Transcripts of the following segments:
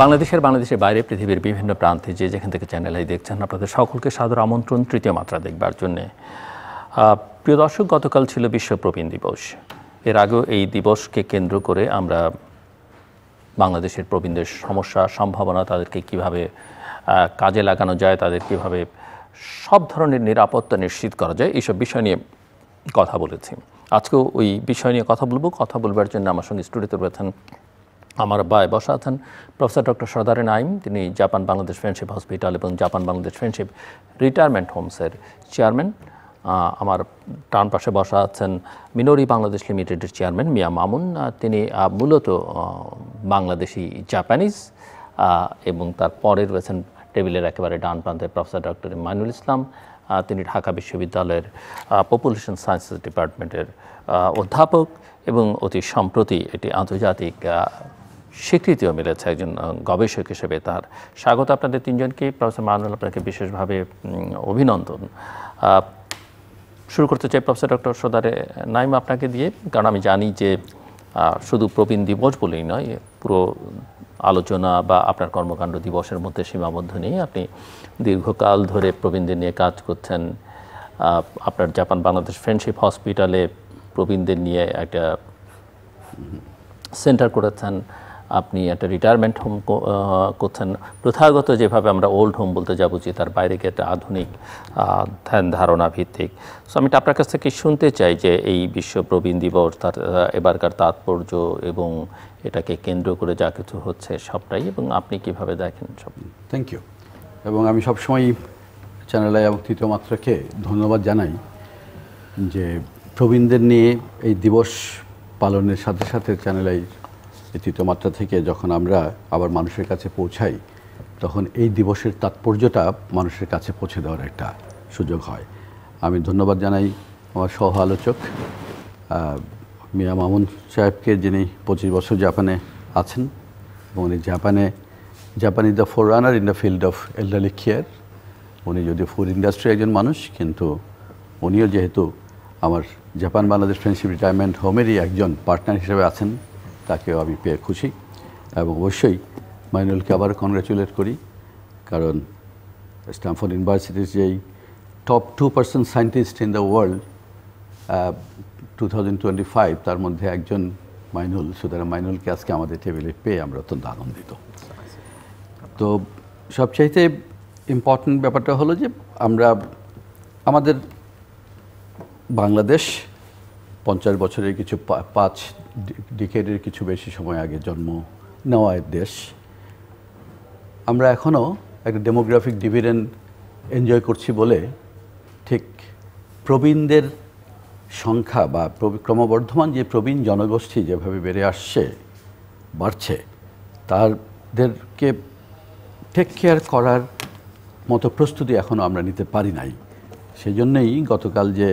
বাংলাদেশের বাইরে পৃথিবীর বিভিন্ন প্রান্তে যে যেখান থেকে চ্যানেল আই দেখছেন আপনাদের সকলকে সাদর আমন্ত্রণ তৃতীয় মাত্রা দেখবার জন্যে। প্রিয় দর্শক, গতকাল ছিল বিশ্ব প্রবীণ দিবস। এর আগেও এই দিবসকে কেন্দ্র করে আমরা বাংলাদেশের প্রবীণদের সমস্যা, সম্ভাবনা, তাদেরকে কিভাবে কাজে লাগানো যায়, তাদের কিভাবে সব ধরনের নিরাপত্তা নিশ্চিত করা যায়, এইসব বিষয় নিয়ে কথা বলেছি। আজকেও ওই বিষয় নিয়ে কথা বলবার জন্য আমার সঙ্গে স্টুডিওতে রয়েছেন, আমার বায় বসা আছেন প্রফেসর ডক্টর সরদারে নাইম। তিনি জাপান বাংলাদেশ ফ্রেন্ডশিপ হসপিটাল এবং জাপান বাংলাদেশ ফ্রেন্ডশিপ রিটায়ারমেন্ট হোমসের চেয়ারম্যান। আমার ডান পাশে বসা আছেন মিনোরি বাংলাদেশ লিমিটেডের চেয়ারম্যান মিয়া মামুন। তিনি মূলত বাংলাদেশি জাপানিজ, এবং তার পরে রয়েছেন টেবিলের একেবারে ডান প্রান্তে প্রফেসর ডক্টর মাইনুল ইসলাম। তিনি ঢাকা বিশ্ববিদ্যালয়ের পপুলেশন সায়েন্সেস ডিপার্টমেন্টের অধ্যাপক এবং অতি সম্প্রতি এটি আন্তর্জাতিক স্বীকৃতিও মিলেছে একজন গবেষক হিসেবে। তার স্বাগত আপনাদের তিনজনকে। প্রফেসর মাইনুল, আপনাকে বিশেষভাবে অভিনন্দন। শুরু করতে চাই প্রফেসর ডক্টর সরদারে নাইম আপনাকে দিয়ে, কারণ আমি জানি যে শুধু প্রবীণ দিবস বলেই নয়, পুরো আলোচনা বা আপনার কর্মকাণ্ড দিবসের মধ্যে সীমাবদ্ধ নেই। আপনি দীর্ঘকাল ধরে প্রবীণদের নিয়ে কাজ করছেন। আপনার জাপান বাংলাদেশ ফ্রেন্ডশিপ হসপিটালে প্রবীণদের নিয়ে একটা সেন্টার করেছেন, আপনি একটা রিটায়ারমেন্ট হোম করছেন। প্রথাগত যেভাবে আমরা ওল্ড হোম বলতে যা বুঝি, তার বাইরে গিয়ে একটা আধুনিক ধ্যান ধারণা ভিত্তিক। সো আমি আপনার কাছ থেকে শুনতে চাই যে এই বিশ্ব প্রবীণ দিবস, তার এবারকার তাৎপর্য এবং এটাকে কেন্দ্র করে যা কিছু হচ্ছে সবটাই, এবং আপনি কিভাবে দেখেন সব। Thank you. এবং আমি সবসময় চ্যানেল আই এবং তৃতীয় মাত্রাকে ধন্যবাদ জানাই যে প্রবীণদের নিয়ে এই দিবস পালনের সাথে সাথে চ্যানেল আই তৃতীয় মাত্রা থেকে যখন আমরা আবার মানুষের কাছে পৌঁছাই, তখন এই দিবসের তাৎপর্যটা মানুষের কাছে পৌঁছে দেওয়ার একটা সুযোগ হয়। আমি ধন্যবাদ জানাই আমার সহ আলোচক মিয়া মামুন সাহেবকে, যিনি 25 বছর জাপানে আছেন এবং উনি Japan is the four runner in the field of elderly care. উনি যদি ফুড ইন্ডাস্ট্রি একজন মানুষ, কিন্তু উনিও যেহেতু আমার জাপান বাংলাদেশ ফ্রেন্ডশিপ রিটায়ারমেন্ট হোমেরই একজন পার্টনার হিসেবে আছেন, তাকেও আমি পেয়ে খুশি। এবং অবশ্যই মাইনুলকে আবার কংগ্রাচুলেট করি, কারণ স্ট্যানফোর্ড ইউনিভার্সিটির যেই top 2% scientist in the world 2025, তার মধ্যে একজন মাইনুল। সুতরাং মাইনুলকে আজকে আমাদের টেবিলে পেয়ে আমরা অত্যন্ত আনন্দিত। তো সবচাইতে ইম্পর্টেন্ট ব্যাপারটা হলো যে আমাদের বাংলাদেশ 50 বছরের কিছু 5 ডিকেডের কিছু বেশি সময় আগে জন্ম নেওয়া দেশ। আমরা এখনও একটা ডেমোগ্রাফিক ডিভিডেন্ড এনজয় করছি বলে ঠিক প্রবীণদের সংখ্যা বা ক্রমবর্ধমান যে প্রবীণ জনগোষ্ঠী যেভাবে বাড়ছে, তাদেরকে টেক কেয়ার করার মতো প্রস্তুতি এখনও আমরা নিতে পারি নাই। সেই জন্যই গতকাল যে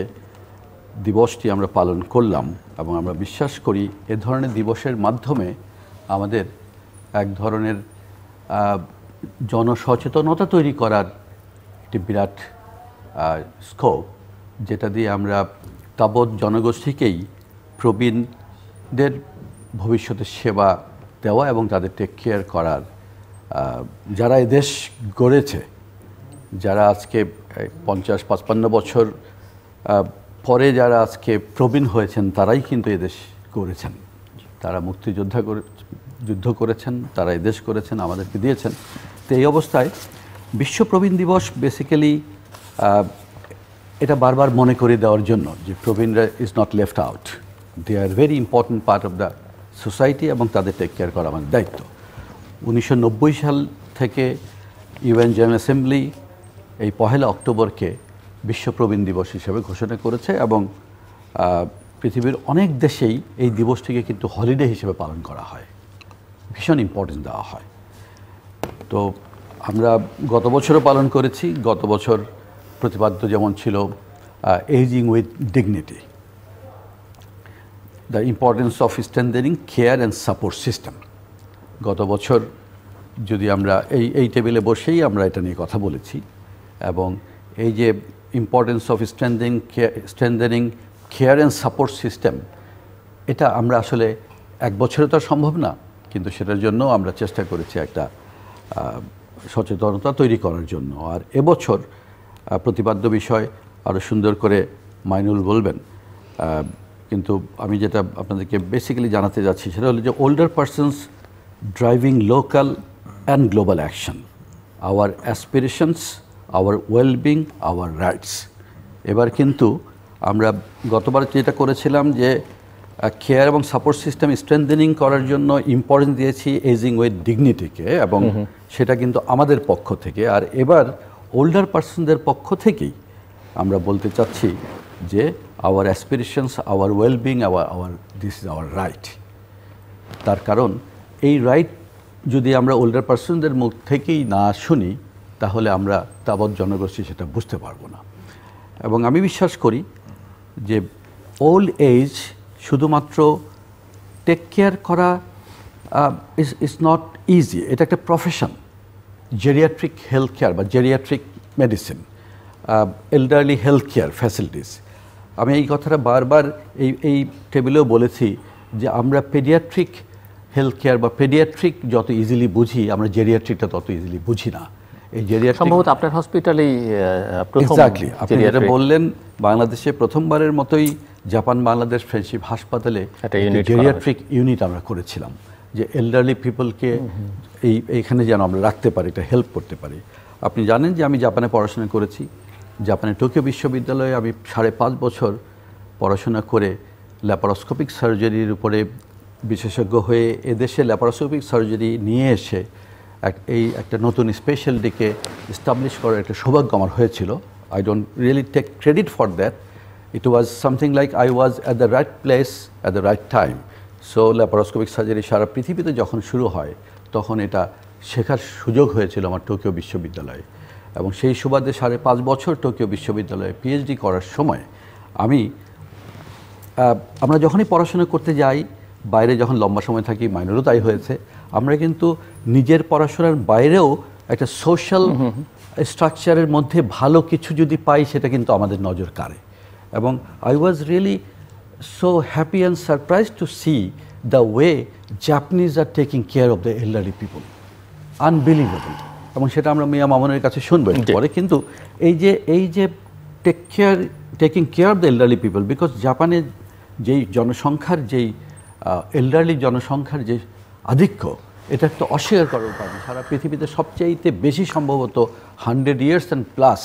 দিবসটি আমরা পালন করলাম, এবং আমরা বিশ্বাস করি এ ধরনের দিবসের মাধ্যমে আমাদের এক ধরনের জনসচেতনতা তৈরি করার একটি বিরাট স্কোপ, যেটা দিয়ে আমরা তাবৎ জনগোষ্ঠীকেই প্রবীণদের ভবিষ্যতে সেবা দেওয়া এবং তাদের টেক কেয়ার করার, যারা এই দেশ গড়েছে, যারা আজকে 50-55 বছর পরে যারা আজকে প্রবীণ হয়েছেন, তারাই কিন্তু এদেশ গড়েছেন। তারা যুদ্ধ করেছেন, তারা এদেশ করেছেন, আমাদেরকে দিয়েছেন। তো এই অবস্থায় বিশ্ব প্রবীণ দিবস বেসিক্যালি এটা বারবার মনে করে দেওয়ার জন্য যে প্রবীণরা is not left out, they are very important part of the society, এবং তাদের টেক কেয়ার করা আমাদের দায়িত্ব। 1990 সাল থেকে ইউএন জেনারেল অ্যাসেম্বলি এই 1 অক্টোবরকে বিশ্ব প্রবীণ দিবস হিসেবে ঘোষণা করেছে, এবং পৃথিবীর অনেক দেশেই এই দিবসটিকে কিন্তু হলিডে হিসেবে পালন করা হয়, ভীষণ ইম্পর্টেন্স দেওয়া হয়। তো আমরা গত বছরও পালন করেছি। গত বছর প্রতিপাদ্য যেমন ছিল aging with dignity, the importance of strengthening care and support system. গত বছর যদি আমরা এই টেবিলে বসেই আমরা এটা নিয়ে কথা বলেছি, এবং এই যে importance of strengthening care and support system, এটা আমরা আসলে এক বছরে তো সম্ভব না, কিন্তু সেটার জন্য আমরা চেষ্টা করেছি একটা সচেতনতা তৈরি করার জন্য। আর এবছর প্রতিপাদ্য বিষয় আরও সুন্দর করে মাইনুল বলবেন, কিন্তু আমি যেটা আপনাদেরকে বেসিক্যালি জানাতে যাচ্ছি সেটা হলো যে older persons driving local and global action, our aspirations, our wellbeing, our rights. এবার কিন্তু আমরা গতবার যেটা করেছিলাম যে কেয়ার এবং সাপোর্ট সিস্টেম স্ট্রেংথেনিং করার জন্য ইম্পর্টেন্স দিয়েছি এজিং উইথ ডিগনিটিকে, এবং সেটা কিন্তু আমাদের পক্ষ থেকে। আর এবার ওল্ডার পার্সনদের পক্ষ থেকেই আমরা বলতে চাচ্ছি যে our aspirations, our wellbeing, our this is our right. তার কারণ এই রাইট যদি আমরা ওল্ডার পার্সনদের মুখ থেকেই না শুনি তাহলে আমরা তাবৎ জনগোষ্ঠী সেটা বুঝতে পারবো না। এবং আমি বিশ্বাস করি যে ওল্ড এজ শুধুমাত্র টেক কেয়ার করা ইজ নট ইজি, এটা একটা প্রফেশন। জেরিয়াট্রিক হেলথ কেয়ার বা geriatric medicine, elderly health care facilities, আমি এই কথাটা বারবার এই টেবিলেও বলেছি যে আমরা পেডিয়াট্রিক হেলথ কেয়ার বা পেডিয়াট্রিক যত ইজিলি বুঝি আমরা জেরিয়াট্রিকটা তত ইজিলি বুঝি না। এই জেরিয়াট্রিক সম্ভবত আপনার হসপিটালেই এক্স্যাক্টলি আপনি যেটা বললেন, বাংলাদেশে প্রথমবারের মতোই জাপান বাংলাদেশ ফ্রেন্ডশিপ হাসপাতালে জেরিয়াট্রিক ইউনিট আমরা করেছিলাম, যে এল্ডারলি পিপলকে এইখানে যেন আমরা রাখতে পারি, এটা হেল্প করতে পারি। আপনি জানেন যে আমি জাপানে পড়াশোনা করেছি। জাপানে টোকিও বিশ্ববিদ্যালয়ে আমি 5.5 বছর পড়াশোনা করে ল্যাপারোস্কোপিক সার্জারির উপরে বিশেষজ্ঞ হয়ে এদেশে ল্যাপারোস্কোপিক সার্জারি নিয়ে এসে একটা নতুন স্পেশালিটিকে এস্টাবলিশ করার একটা সৌভাগ্য আমার হয়েছিল। I don't really take credit for that, it was something like I was at the right place at the right time. So laparoscopic surgery সারা পৃথিবীতে যখন শুরু হয় তখন এটা শেখার সুযোগ হয়েছিল আমার টোকিও বিশ্ববিদ্যালয়ে, এবং সেই সুবাদে 5.5 বছর টোকিও বিশ্ববিদ্যালয়ে পিএইচডি করার সময় আমরা যখনই পড়াশোনা করতে যাই, বাইরে যখন লম্বা সময় থাকি, মাইনেরও তাই হয়েছে, আমরা কিন্তু নিজের পড়াশোনার বাইরেও একটা সোশ্যাল স্ট্রাকচারের মধ্যে ভালো কিছু যদি পাই সেটা কিন্তু আমাদের নজর কাড়ে। এবং I was really so happy and surprise to C the way Japanese are taking care of the elderly people, unbelievable. এবং সেটা আমরা মিয়া মামুনের কাছে শুনবো পরে। কিন্তু এই যে taking care of the elderly people, because জাপানের যেই জনসংখ্যার যেই এল্ডারলি জনসংখ্যার যে আধিক্য, এটা একটা অস্বীকার করার উপায় নেই। সারা পৃথিবীতে সবচাইতে বেশি সম্ভবত 100 years and প্লাস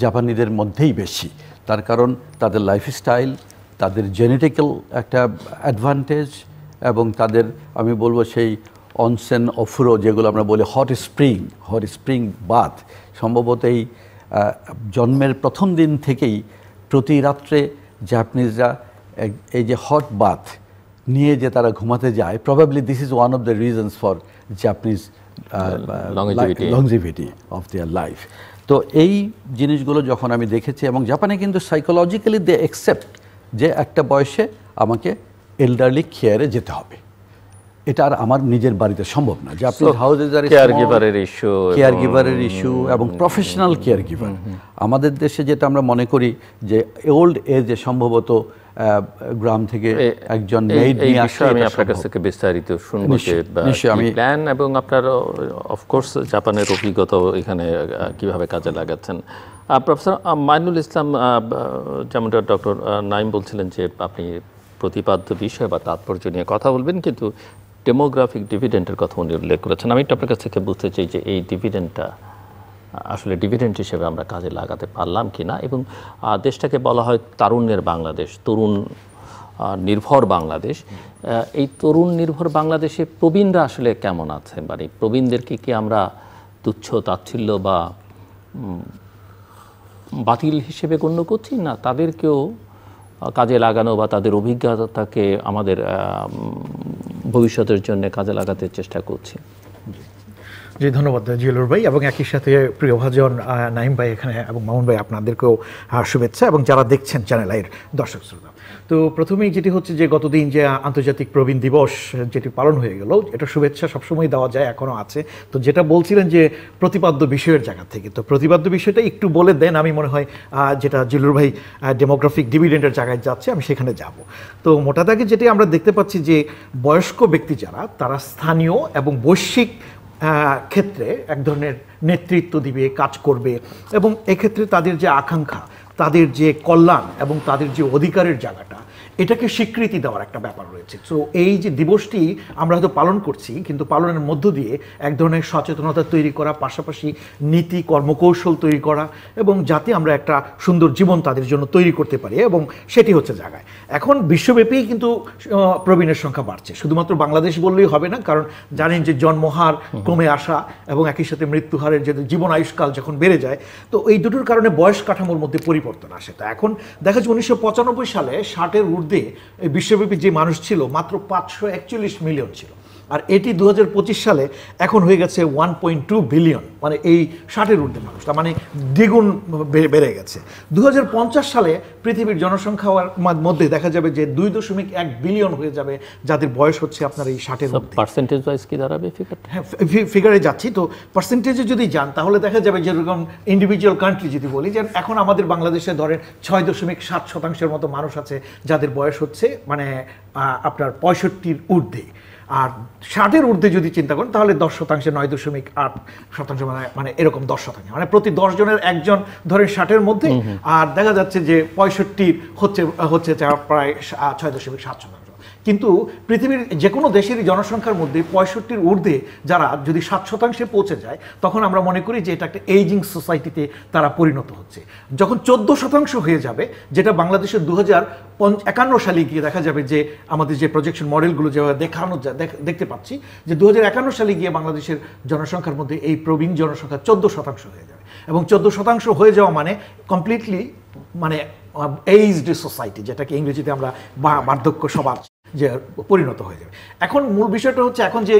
জাপানিদের মধ্যেই বেশি। তার কারণ তাদের লাইফস্টাইল, তাদের জেনেটিক্যাল একটা অ্যাডভান্টেজ, এবং তাদের আমি বলবো সেই অনসেন অফুরো যেগুলো আমরা বলি হট স্প্রিং বাথ, সম্ভবত এই জন্মের প্রথম দিন থেকেই প্রতি রাত্রে জাপানিজরা এই যে হট বাথ নিয়ে যে তারা ঘুমাতে যায়, probably this is one of the reasons for Japanese longevity of their life. তো এই জিনিসগুলো যখন আমি দেখেছি, এবং জাপানে কিন্তু সাইকোলজিক্যালি দে অ্যাকসেপ্ট যে একটা বয়সে আমাকে এল্ডারলি কেয়ারে যেতে হবে, এটা আর আমার নিজের বাড়িতে সম্ভব না। জাপানিজ হাউসেস আর কেয়ার গিভারের ইস্যু এবং প্রফেশনাল কেয়ার গিভার। আমাদের দেশে যেটা আমরা মনে করি যে ওল্ড এজে সম্ভবত গ্রাম থেকে একজন মেইড নিয়ে আসে। আমি আপনার কাছ থেকে বিস্তারিত শুনবো যে প্ল্যান এবং আপনার অফকোর্স জাপানের অভিজ্ঞতা এখানে কিভাবে কাজে লাগাচ্ছেন। প্রফেসর মাইনুল ইসলাম, যেমনটা ডক্টর নাইম বলছিলেন যে আপনি প্রতিপাদ্য বিষয় বা তাৎপর্য নিয়ে কথা বলবেন, কিন্তু ডেমোগ্রাফিক ডিভিডেন্টের কথা উনি উল্লেখ করেছেন। আমি আপনার কাছ থেকে বুঝতে চাই যে এই ডিভিডেন্টটা আসলে ডিভিডেন্ট হিসেবে আমরা কাজে লাগাতে পারলাম কি না, এবং দেশটাকে বলা হয় তারুণ্যের বাংলাদেশ, তরুণ নির্ভর বাংলাদেশ। এই তরুণ নির্ভর বাংলাদেশে প্রবীণরা আসলে কেমন আছে, মানে প্রবীণদেরকে কি আমরা তুচ্ছ তাচ্ছিল্য বা বাতিল হিসেবে গণ্য করছি, না তাদেরকেও কাজে লাগানো বা তাদের অভিজ্ঞতাকে আমাদের ভবিষ্যতের জন্য কাজে লাগাতে চেষ্টা করছি? জি, ধন্যবাদ জিয়ালুর ভাই, এবং একই সাথে প্রিয়ভাজন নাইম ভাই এখানে এবং মামুন ভাই, আপনাদেরকেও শুভেচ্ছা, এবং যারা দেখছেন চ্যানেল আইয়ের দর্শক শ্রোতা। তো প্রথমেই যেটি হচ্ছে যে গতদিন যে আন্তর্জাতিক প্রবীণ দিবস যেটি পালন হয়ে গেল, এটা শুভেচ্ছা সবসময় দেওয়া যায়, এখনও আছে। তো যেটা বলছিলেন যে প্রতিপাদ্য বিষয়ের জায়গা থেকে, তো প্রতিপাদ্য বিষয়টা একটু বলে দেন, আমি মনে হয় যেটা জিয়ালুর ভাই ডেমোগ্রাফিক ডিভিডেন্ডের জায়গায় যাচ্ছে, আমি সেখানে যাব। তো মোটা দাগে যেটি আমরা দেখতে পাচ্ছি যে বয়স্ক ব্যক্তি যারা, তারা স্থানীয় এবং বৈশ্বিক ক্ষেত্রে এক ধরনের নেতৃত্ব দিবে, কাজ করবে, এবং এক্ষেত্রে তাদের যে আকাঙ্ক্ষা, তাদের যে কল্যাণ এবং তাদের যে অধিকারের জায়গাটা, এটাকে স্বীকৃতি দেওয়ার একটা ব্যাপার রয়েছে। সো এই যে দিবসটি আমরা হয়তো পালন করছি, কিন্তু পালনের মধ্য দিয়ে এক ধরনের সচেতনতা তৈরি করা, পাশাপাশি নীতি কর্মকৌশল তৈরি করা, এবং যাতে আমরা একটা সুন্দর জীবন তাদের জন্য তৈরি করতে পারি, এবং সেটি হচ্ছে জায়গায়। এখন বিশ্বব্যাপী কিন্তু প্রবীণের সংখ্যা বাড়ছে, শুধুমাত্র বাংলাদেশ বললেই হবে না, কারণ জানেন যে জন্মহার কমে আসা এবং একই সাথে মৃত্যুহারের যে জীবন আয়ুষ্কাল যখন বেড়ে যায়, তো এই দুটোর কারণে বয়স কাঠামোর মধ্যে পরিবর্তন আসে। তো এখন দেখা যাচ্ছে 1995 সালে 60-এর ঊর্ধ্বে এই বিশ্বব্যাপী যে মানুষ ছিল মাত্র 541 মিলিয়ন ছিল, আর এটি 2025 সালে এখন হয়ে গেছে 1.2 বিলিয়ন, মানে এই 60-এর ঊর্ধ্বে মানুষ, তার মানে দ্বিগুণ বেড়ে গেছে। 2050 সালে পৃথিবীর জনসংখ্যার মধ্যে দেখা যাবে যে 2.1 বিলিয়ন হয়ে যাবে যাদের বয়স হচ্ছে আপনার এই 60-এর মধ্যে। পার্সেন্টেজ ওয়াইজ কি দাঁড়াবে ফিগারটা? হ্যাঁ, ফিগারে যাচ্ছি। তো পার্সেন্টেজে যদি যান তাহলে দেখা যাবে যেরকম ইন্ডিভিজুয়াল কান্ট্রি যদি বলি, যে এখন আমাদের বাংলাদেশে ধরেন 6.7% মতো মানুষ আছে যাদের বয়স হচ্ছে মানে আপনার 65-র ঊর্ধ্বে, আর 60-এর ঊর্ধ্বে যদি চিন্তা করেন তাহলে 10%, 9.8% মানে এরকম 10%, মানে প্রতি 10 জনের একজন ধরেন 60-এর মধ্যে, আর দেখা যাচ্ছে যে 65 হচ্ছে প্রায় 6.7%। কিন্তু পৃথিবীর যে কোনো দেশেরই জনসংখ্যার মধ্যে 65-র ঊর্ধ্বে যারা যদি 7% পৌঁছে যায়, তখন আমরা মনে করি যে এটা একটা এইজিং সোসাইটিতে তারা পরিণত হচ্ছে। যখন 14% হয়ে যাবে, যেটা বাংলাদেশের 2051 সালে গিয়ে দেখা যাবে যে আমাদের যে প্রজেকশন মডেলগুলো যেভাবে দেখতে পাচ্ছি, যে 2051 সালে গিয়ে বাংলাদেশের জনসংখ্যার মধ্যে এই প্রবীণ জনসংখ্যা 14% হয়ে যাবে, এবং 14% হয়ে যাওয়া মানে কমপ্লিটলি মানে এইজড সোসাইটি, যেটাকে ইংরেজিতে আমরা বার্ধক্য সমাজ যে পরিণত হয়ে যাবে। এখন মূল বিষয়টা হচ্ছে, এখন যে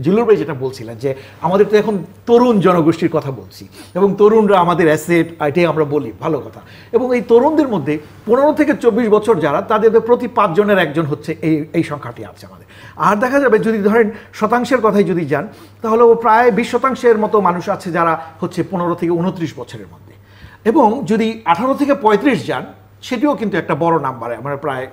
জিলুর ভাই যেটা বলছিলেন যে আমাদের তো এখন তরুণ জনগোষ্ঠীর কথা বলছি, এবং তরুণরা আমাদের অ্যাসেট, এটাই আমরা বলি, ভালো কথা। এবং এই তরুণদের মধ্যে 15 থেকে 24 বছর যারা, তাদের প্রতি 5 জনের একজন হচ্ছে এই সংখ্যাটি আছে আমাদের। আর দেখা যাবে যদি ধরেন শতাংশের কথাই যদি যান, তাহলে প্রায় 20% মতো মানুষ আছে যারা হচ্ছে 15 থেকে 29 বছরের মধ্যে, এবং যদি 18 থেকে 35 যান, সেটিও কিন্তু একটা বড় নাম্বার, মানে প্রায়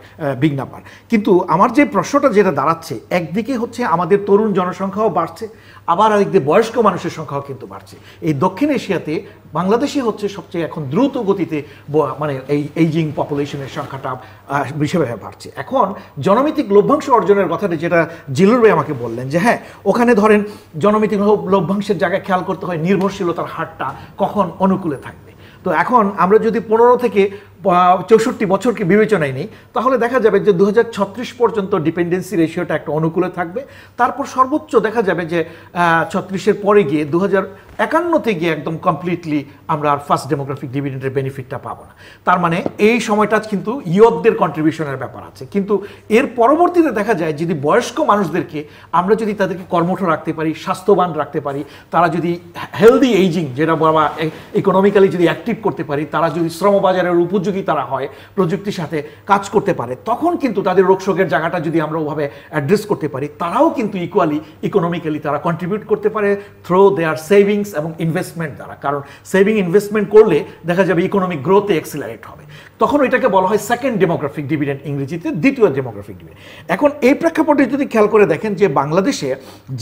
বিগ নাম্বার। কিন্তু আমার যে প্রশ্নটা যেটা দাঁড়াচ্ছে, একদিকে হচ্ছে আমাদের তরুণ জনসংখ্যাও বাড়ছে, আবার আরেকদিকে বয়স্ক মানুষের সংখ্যাও কিন্তু বাড়ছে। এই দক্ষিণ এশিয়াতে বাংলাদেশই হচ্ছে সবচেয়ে এখন দ্রুত গতিতে মানে এই এইজিং পপুলেশনের সংখ্যাটা হিসেবে বাড়ছে। এখন জনমিতিক লভ্যাংশ অর্জনের কথাটা যেটা জিলুর ভাই আমাকে বললেন, যে হ্যাঁ, ওখানে ধরেন জনমিতিক লভ্যাংশের জায়গায় খেয়াল করতে হয় নির্ভরশীলতার হারটা কখন অনুকূলে থাকবে। তো এখন আমরা যদি 15 থেকে 64 বছরকে বিবেচনায় নেই, তাহলে দেখা যাবে যে 2036 পর্যন্ত ডিপেন্ডেন্সি রেশিওটা একটা অনুকূলে থাকবে। তারপর সর্বোচ্চ দেখা যাবে যে 36-এর পরে গিয়ে 2051-তে গিয়ে একদম কমপ্লিটলি আমরা আর ফার্স্ট ডেমোগ্রাফিক ডিভিডেন্ডের বেনিফিটটা পাবো না। তার মানে এই সময়টা কিন্তু ইয়তদের কন্ট্রিবিউশনের ব্যাপার আছে। কিন্তু এর পরবর্তীতে দেখা যায় যদি বয়স্ক মানুষদেরকে আমরা যদি তাদেরকে কর্মঠ রাখতে পারি, স্বাস্থ্যবান রাখতে পারি, তারা যদি হেলদি এইজিং, যেটা বলা ইকোনমিক্যালি যদি অ্যাক্টিভ করতে পারি, তারা যদি শ্রমবাজারের উপযোগী তারা হয়, প্রযুক্তির সাথে কাজ করতে পারে, তখন কিন্তু তাদের রোগশোকের জায়গাটা যদি আমরা ওভাবে অ্যাড্রেস করতে পারি, তারাও কিন্তু ইকুয়ালি ইকোনমিক্যালি তারা কন্ট্রিবিউট করতে পারে থ্রু দেয়ার সেভিংস এবং ইনভেস্টমেন্ট দ্বারা। কারণ সেভিং ইনভেস্টমেন্ট করলে দেখা যাবে ইকোনমিক গ্রোথে এক্সিলারেট হবে, তখন ওইটাকে বলা হয় সেকেন্ড ডেমোগ্রাফিক ডিভিডেন্ড, ইংরেজিতে দ্বিতীয় ডেমোগ্রাফিক ডিভিডেন্ড। এখন এই প্রেক্ষাপটে যদি খেয়াল করে দেখেন যে বাংলাদেশে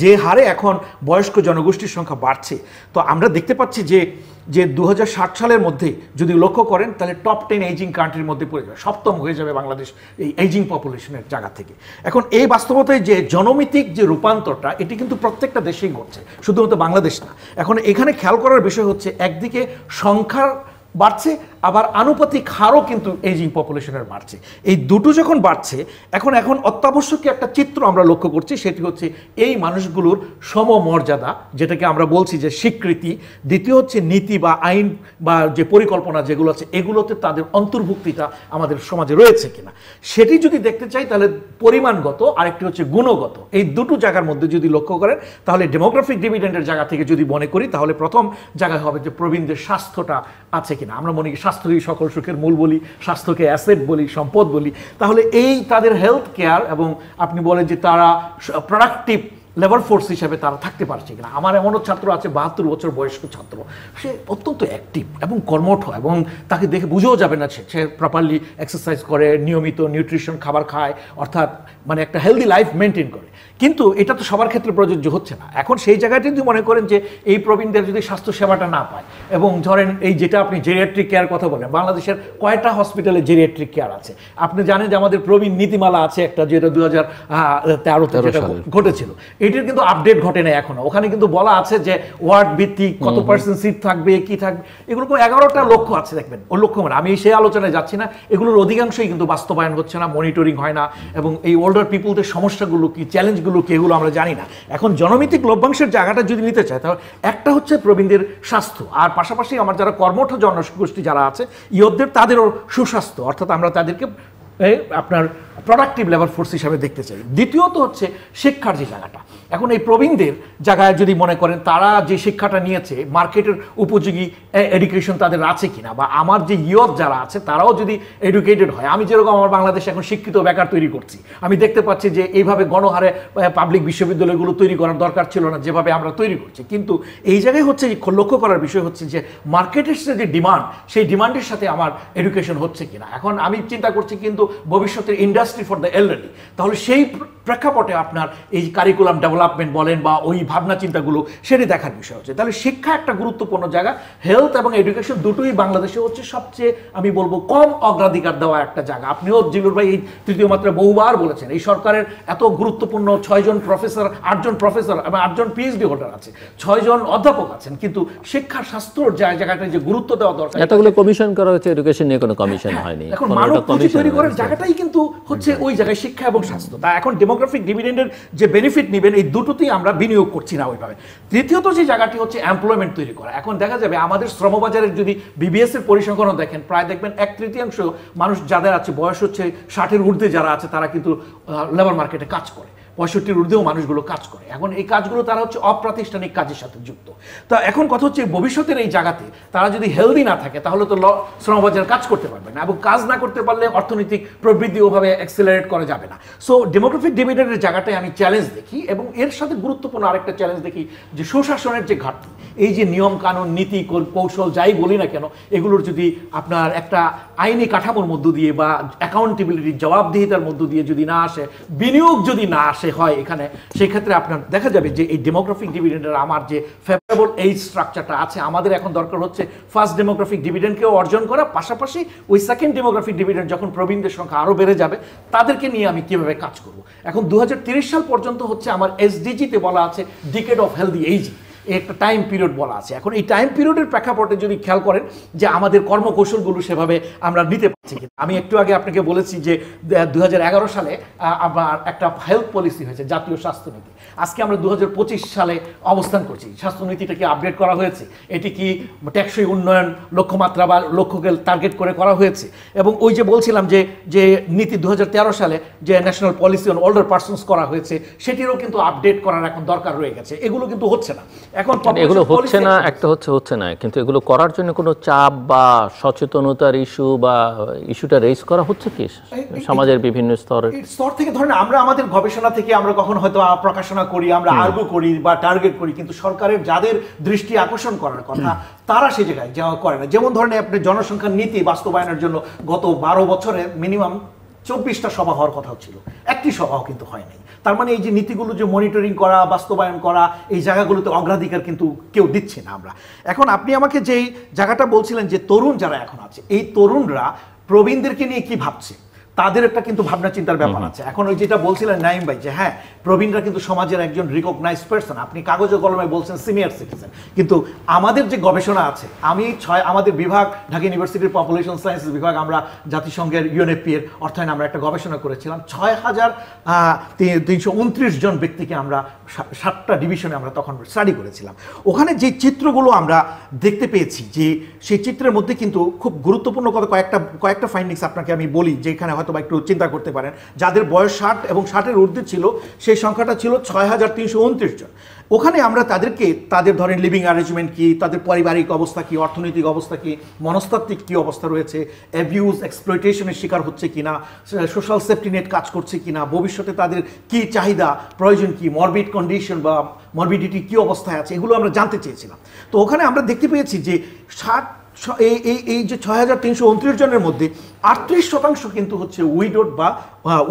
যে হারে এখন বয়স্ক জনগোষ্ঠীর সংখ্যা বাড়ছে, তো আমরা দেখতে পাচ্ছি যে 2060 সালের মধ্যে যদি লক্ষ্য করেন, তাহলে টপ 10 এইজিং কান্ট্রির মধ্যে পড়ে যাবে, 7ম হয়ে যাবে বাংলাদেশ এই এইজিং পপুলেশনের জায়গা থেকে। এখন এই বাস্তবতায় যে জনমিতিক যে রূপান্তরটা, এটি কিন্তু প্রত্যেকটা দেশেই ঘটছে, শুধুমাত্র বাংলাদেশ না। এখন এখানে খেয়াল করার বিষয় হচ্ছে, একদিকে সংখ্যার বাড়ছে, আবার আনুপাতিক হারও কিন্তু এজিং পপুলেশনের বাড়ছে। এই দুটো যখন বাড়ছে, এখন অত্যাবশ্যক একটা চিত্র আমরা লক্ষ্য করছি, সেটি হচ্ছে এই মানুষগুলোর সমমর্যাদা, যেটাকে আমরা বলছি যে স্বীকৃতি, দ্বিতীয় হচ্ছে নীতি বা আইন বা যে পরিকল্পনা যেগুলো আছে এগুলোতে তাদের অন্তর্ভুক্তিটা আমাদের সমাজে রয়েছে কিনা, সেটি যদি দেখতে চাই তাহলে পরিমাণগত, আরেকটি হচ্ছে গুণগত, এই দুটো জায়গার মধ্যে যদি লক্ষ্য করেন তাহলে ডেমোগ্রাফিক ডিভিডেন্ডের জায়গা থেকে যদি মনে করি তাহলে প্রথম জায়গায় হবে যে প্রবীণদের স্বাস্থ্যটা আছে কিনা। আমরা মনে করি স্বাস্থ্যই সকল সুখের মূল বলি, স্বাস্থ্যকে অ্যাসেট বলি, সম্পদ বলি, তাহলে এই তাদের হেলথ কেয়ার এবং আপনি বলেন যে তারা প্রোডাক্টিভ লেবার ফোর্স হিসেবে তারা থাকতে পারছে কিনা। আমার এমনও ছাত্র আছে 72 বছর বয়স্ক ছাত্র, সে অত্যন্ত অ্যাক্টিভ এবং কর্মঠ, এবং তাকে দেখে বুঝেও যাবে না সে প্রপারলি এক্সারসাইজ করে, নিয়মিত নিউট্রিশন খাবার খায়, অর্থাৎ মানে একটা হেলদি লাইফ মেনটেন করে। কিন্তু এটা তো সবার ক্ষেত্রে প্রযোজ্য হচ্ছে না। এখন সেই জায়গাটি যদি মনে করেন যে এই প্রবীণদের যদি স্বাস্থ্য সেবাটা না পায়, এবং ধরেন এই যেটা আপনি জেরিয়াট্রিক কেয়ার কথা বলেন, বাংলাদেশের কয়টা হসপিটালে জেরিয়াট্রিক কেয়ার আছে? আপনি জানেন যে আমাদের প্রবীণ নীতিমালা আছে একটা, যেটা 2013-তে যেটা ঘটেছিল, এটির কিন্তু আপডেট ঘটে না এখনো। ওখানে কিন্তু বলা আছে যে ওয়ার্ড ভিত্তিক কত পার্সেন্ট সিট থাকবে, কি থাকবে, এগুলো 11টা লক্ষ্য আছে দেখবেন। ওই লক্ষ্য মানে আমি সেই আলোচনায় যাচ্ছি না, এগুলোর অধিকাংশই কিন্তু বাস্তবায়ন হচ্ছে না, মনিটরিং হয় না, এবং এই ওল্ডার পিপুলদের সমস্যাগুলো কি, চ্যালেঞ্জগুলো কি, এগুলো আমরা জানি না। এখন জনমিতিক লভ্যাংশের জায়গাটা যদি নিতে চায় তাহলে একটা হচ্ছে প্রবীণদের স্বাস্থ্য, আর পাশাপাশি আমার যারা কর্মঠ জনগোষ্ঠী যারা আছে ইয়দের, তাদেরও সুস্বাস্থ্য, অর্থাৎ আমরা তাদেরকে আপনার প্রোডাক্টিভ লেবার ফোর্স হিসাবে দেখতে চাই। দ্বিতীয়ত হচ্ছে শিক্ষার যে জায়গাটা, এখন এই প্রবীণদের জায়গায় যদি মনে করেন তারা যে শিক্ষাটা নিয়েছে মার্কেটের উপযোগী এডুকেশন তাদের আছে কিনা, বা আমার যে ইয়ত যারা আছে তারাও যদি এডুকেটেড হয়। আমি যেরকম আমার বাংলাদেশে এখন শিক্ষিত বেকার তৈরি করছি, আমি দেখতে পাচ্ছি যে এইভাবে গণহারে পাবলিক বিশ্ববিদ্যালয়গুলো তৈরি করার দরকার ছিল না যেভাবে আমরা তৈরি করছি। কিন্তু এই জায়গায় হচ্ছে লক্ষ্য করার বিষয় হচ্ছে যে মার্কেটের যে ডিমান্ড, সেই ডিমান্ডের সাথে আমার এডুকেশন হচ্ছে কিনা। এখন আমি চিন্তা করছি কিন্তু ভবিষ্যতের ইন্ডাস্ট্রি ফর দ্য এল্ডারলি, তাহলে সেই প্রেক্ষাপটে আপনার এই কারিকুলাম ডেভেলপমেন্ট বলেন বা ওই ভাবনা চিন্তাগুলো, সেটি দেখার বিষয় হচ্ছে। তাহলে শিক্ষা একটা গুরুত্বপূর্ণ জায়গা, হেলথ এবং এডুকেশন দুটোই বাংলাদেশে হচ্ছে সবচেয়ে আমি বলবো কম অগ্রাধিকার দেওয়া একটা জায়গা। আপনিও জিলুর ভাই এই তৃতীয় মাত্রা বহুবার বলেছেন, এই সরকারের এত গুরুত্বপূর্ণ 6 জন প্রফেসর, 8 জন প্রফেসর এবং 8 জন পিএইচডি হোল্ডার আছে, 6 জন অধ্যাপক আছেন, কিন্তু শিক্ষার স্বাস্থ্যর জায়গাটা যে গুরুত্ব দেওয়া দরকার, এতগুলো কমিশন করা হয়েছে, এডুকেশন নিয়ে কোনো কমিশন হয়নি। এখন মানব পুঁজি তৈরি করার জায়গাটাই কিন্তু হচ্ছে ওই জায়গায় শিক্ষা এবং স্বাস্থ্য। তা এখন ডেমোগ্রাফিক ডিভিডেন্ডের যে বেনিফিট নেবেন এই দুটোতেই আমরা বিনিয়োগ করছি না ওইভাবে। তৃতীয়ত যে জায়গাটি হচ্ছে এমপ্লয়মেন্ট তৈরি করা। এখন দেখা যাবে আমাদের শ্রমবাজারের যদি বিবিএস এর পরিসংখ্যান দেখেন, প্রায় দেখবেন 1/3 মানুষ যাদের আছে বয়স হচ্ছে 60-এর ঊর্ধ্বে যারা আছে তারা কিন্তু লেবার মার্কেটে কাজ করে, 65-র ঊর্ধ্বেও মানুষগুলো কাজ করে। এখন এই কাজগুলো তারা হচ্ছে অপ্রাতিষ্ঠানিক কাজের সাথে যুক্ত। তা এখন কথা হচ্ছে ভবিষ্যতের এই জায়গাতে তারা যদি হেলদি না থাকে তাহলে তো শ্রমবাজার কাজ করতে পারবে না, এবং কাজ না করতে পারলে অর্থনৈতিক প্রবৃদ্ধি ওভাবে অ্যাক্সেলারেট করা যাবে না। সো ডেমোগ্রাফিক ডিভিডেন্ডের জায়গাটায় আমি চ্যালেঞ্জ দেখি, এবং এর সাথে গুরুত্বপূর্ণ আরেকটা চ্যালেঞ্জ দেখি যে সুশাসনের যে ঘাটতি, এই যে নিয়ম কানুন নীতি কৌশল যাই বলি না কেন, এগুলোর যদি আপনার একটা আইনি কাঠামোর মধ্য দিয়ে বা অ্যাকাউন্টেবিলিটি জবাবদিহিতার মধ্য দিয়ে যদি না আসে, বিনিয়োগ যদি না আসে হয় এখানে, সেই ক্ষেত্রে আপনার দেখা যাবে যে এই ডেমোগ্রাফিক ডিভিডেন্ডের আমার যে ফেভারেবল এইজ স্ট্রাকচারটা আছে, আমাদের এখন দরকার হচ্ছে ফার্স্ট ডেমোগ্রাফিক ডিভিডেন্ডকেও অর্জন করা, পাশাপাশি ওই সেকেন্ড ডেমোগ্রাফিক ডিভিডেন্ড যখন প্রবীণদের সংখ্যা আরও বেড়ে যাবে তাদেরকে নিয়ে আমি কীভাবে কাজ করব। এখন 2030 সাল পর্যন্ত হচ্ছে আমার এসডিজিতে বলা আছে ডিকেড অফ হেলদি এইজিং, একটা টাইম পিরিয়ড বলা আছে। এখন এই টাইম পিরিয়ডের প্রেক্ষাপটে যদি খেয়াল করেন যে আমাদের কর্মকৌশলগুলো সেভাবে আমরা নিতে পারছি কিনা। আমি একটু আগে আপনাকে বলেছি যে 2011 সালে আবার একটা হেলথ পলিসি হয়েছে, জাতীয় স্বাস্থ্যনীতি। আজকে আমরা 2025 সালে অবস্থান করছি, স্বাস্থ্যনীতিটাকে আপডেট করা হয়েছে, এটি কি টেকসই উন্নয়ন লক্ষ্যমাত্রা বা লক্ষ্যকে টার্গেট করে করা হয়েছে। এবং ওই যে বলছিলাম যে নীতি 2013 সালে যে national policy on older persons করা হয়েছে, সেটিরও কিন্তু আপডেট করার এখন দরকার রয়ে গেছে। এগুলো কিন্তু হচ্ছে না, এখন এগুলো হচ্ছে না, একটা হচ্ছে না, কিন্তু এগুলো করার জন্য কোনো চাপ বা সচেতনতার ইস্যু বা ইস্যুটা রেজ করা হচ্ছে কি সমাজের বিভিন্ন স্তর থেকে? ধরেন আমরা আমাদের গবেষণা থেকে আমরা কখনো হয়তো প্রকাশনা করি, আমরা আর্গু করি বা টার্গেট করি, কিন্তু সরকারের যাদের দৃষ্টি আকর্ষণ করার কথা তারা সেই জায়গায় যাওয়া করে না। যেমন ধরেন আপনি জনসংখ্যার নীতি বাস্তবায়নের জন্য গত 12 বছরে মিনিমাম 24টা সভা হওয়ার কথা ছিল, একটি সভাও কিন্তু হয় নাই। তার মানে এই যে নীতিগুলো যে মনিটরিং করা, বাস্তবায়ন করা, এই জায়গাগুলোতে অগ্রাধিকার কিন্তু কেউ দিচ্ছে না আমরা। এখন আপনি আমাকে যেই জায়গাটা বলছিলেন যে তরুণ যারা এখন আছে, এই তরুণরা প্রবীণদেরকে নিয়ে কি ভাবছে, তাদের একটা কিন্তু ভাবনা চিন্তার ব্যাপার আছে। এখন ওই যেটা বলছিলেন নাইম ভাই যে হ্যাঁ প্রবীণরা কিন্তু সমাজের একজন রিকগনাইজড পারসন, আপনি কাগজে কলমে বলছেন সিনিয়র সিটিজেন, কিন্তু আমাদের যে গবেষণা আছে, আমাদের বিভাগ ঢাকা ইউনিভার্সিটির পপুলেশন সায়েন্সেস বিভাগ, আমরা জাতিসংঘের ইউএনএপি এর অর্থায়নে আমরা একটা গবেষণা করেছিলাম। 6,329 জন ব্যক্তিকে আমরা 7টা ডিভিশনে আমরা তখন স্টাডি করেছিলাম। ওখানে যে চিত্রগুলো আমরা দেখতে পেয়েছি, যে সেই চিত্রের মধ্যে কিন্তু খুব গুরুত্বপূর্ণ কয়েকটা ফাইন্ডিংস আপনাকে আমি বলি, যেখানে হয়তো বা একটু চিন্তা করতে পারেন। যাদের বয়স 60 এবং 60-এর ঊর্ধ্বে ছিল, সেই সংখ্যাটা ছিল 6,329 জন। ওখানে আমরা তাদেরকে তাদের ধরেন লিভিং অ্যারেঞ্জমেন্ট কি, তাদের পারিবারিক অবস্থা কি, অর্থনৈতিক অবস্থা কি, মনস্তাত্ত্বিক কি অবস্থা রয়েছে, অ্যাবিউজ এক্সপ্লয়টেশনের শিকার হচ্ছে কিনা, সোশ্যাল সেফটি নেট কাজ করছে কিনা, ভবিষ্যতে তাদের কি চাহিদা প্রয়োজন কি, মরবিড কন্ডিশন বা মরবিডিটি কি অবস্থায় আছে, এগুলো আমরা জানতে চেয়েছিলাম। তো ওখানে আমরা দেখতে পেয়েছি যে এই যে 6,329 জনের মধ্যে 38% কিন্তু হচ্ছে উইডোড বা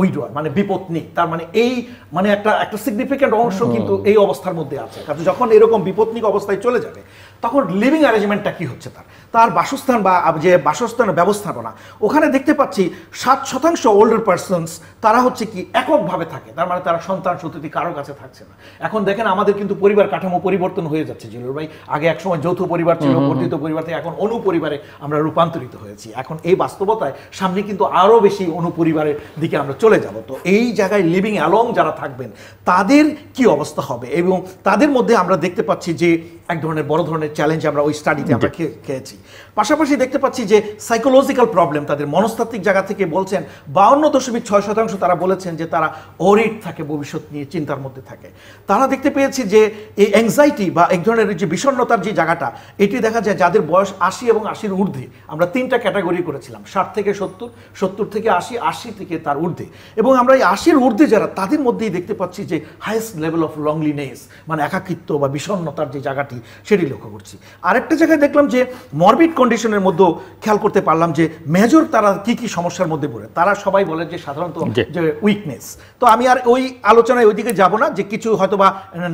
উইডোয়ার, মানে বিপত্নী। তার মানে এই মানে একটা সিগনিফিক্যান্ট অংশ কিন্তু এই অবস্থার মধ্যে আছে। কারণ যখন এরকম বিপত্নিক অবস্থায় চলে যাবে, তখন লিভিং অ্যারেঞ্জমেন্টটা কি হচ্ছে, তার বাসস্থান বা যে বাসস্থানের ব্যবস্থাপনা, ওখানে দেখতে পাচ্ছি 7% ওল্ডার পারসনস তারা হচ্ছে কি এককভাবে থাকে। তার মানে তারা সন্তান সন্ততি কারো কাছে থাকছে না। এখন দেখেন আমাদের কিন্তু পরিবার কাঠামো পরিবর্তন হয়ে যাচ্ছে জিলুর ভাই। আগে একসময় যৌথ পরিবার ছিল, বর্ধিত পরিবার থেকে এখন অনুপরিবারে আমরা রূপান্তরিত হয়েছি। এখন এই বাস্তবতায় সামনে কিন্তু আরো বেশি অনুপরিবারের দিকে আমরা চলে যাব। তো এই জায়গায় লিভিং অ্যালং যারা থাকবেন তাদের কি অবস্থা হবে, এবং তাদের মধ্যে আমরা দেখতে পাচ্ছি যে এক ধরনের বড় ধরনের চ্যালেঞ্জ আমরা ওই স্টাডিতে আমরা খেয়েছি। পাশাপাশি দেখতে পাচ্ছি যে সাইকোলজিক্যাল প্রবলেম, তাদের মনস্তাত্ত্বিক জায়গা থেকে বলছেন 52.6% তারা বলেছেন যে তারা অরিড থাকে, ভবিষ্যৎ নিয়ে চিন্তার মধ্যে থাকে। তারা দেখতে পেয়েছি যে এই অ্যাংজাইটি বা এক ধরনের যে বিষণ্ণতার যে জায়গাটা, এটি দেখা যায় যাদের বয়স 80 এবং 80-এর ঊর্ধ্বে। আমরা 3টা ক্যাটাগরি করেছিলাম, 60 থেকে 70, 70 থেকে 80, 80 থেকে তার ঊর্ধ্বে। এবং আমরা এই 80-এর ঊর্ধ্বে যারা, তাদের মধ্যেই দেখতে পাচ্ছি যে হাইয়েস্ট লেভেল অফ লংলিনেস, মানে একাকিত্ব বা বিষণ্ণতার যে জায়গাটি, সেটি লক্ষ্য করছি। আরেকটা জায়গায় দেখলাম যে মরবিড কন্ডিশনের মধ্যেও খেয়াল করতে পারলাম যে মেজর তারা কি কি সমস্যার মধ্যে পড়ে। তারা সবাই বলে যে সাধারণত যে উইকনেস। তো আমি আর ওই আলোচনায় ওইদিকে যাব না, যে কিছু হয়তো বা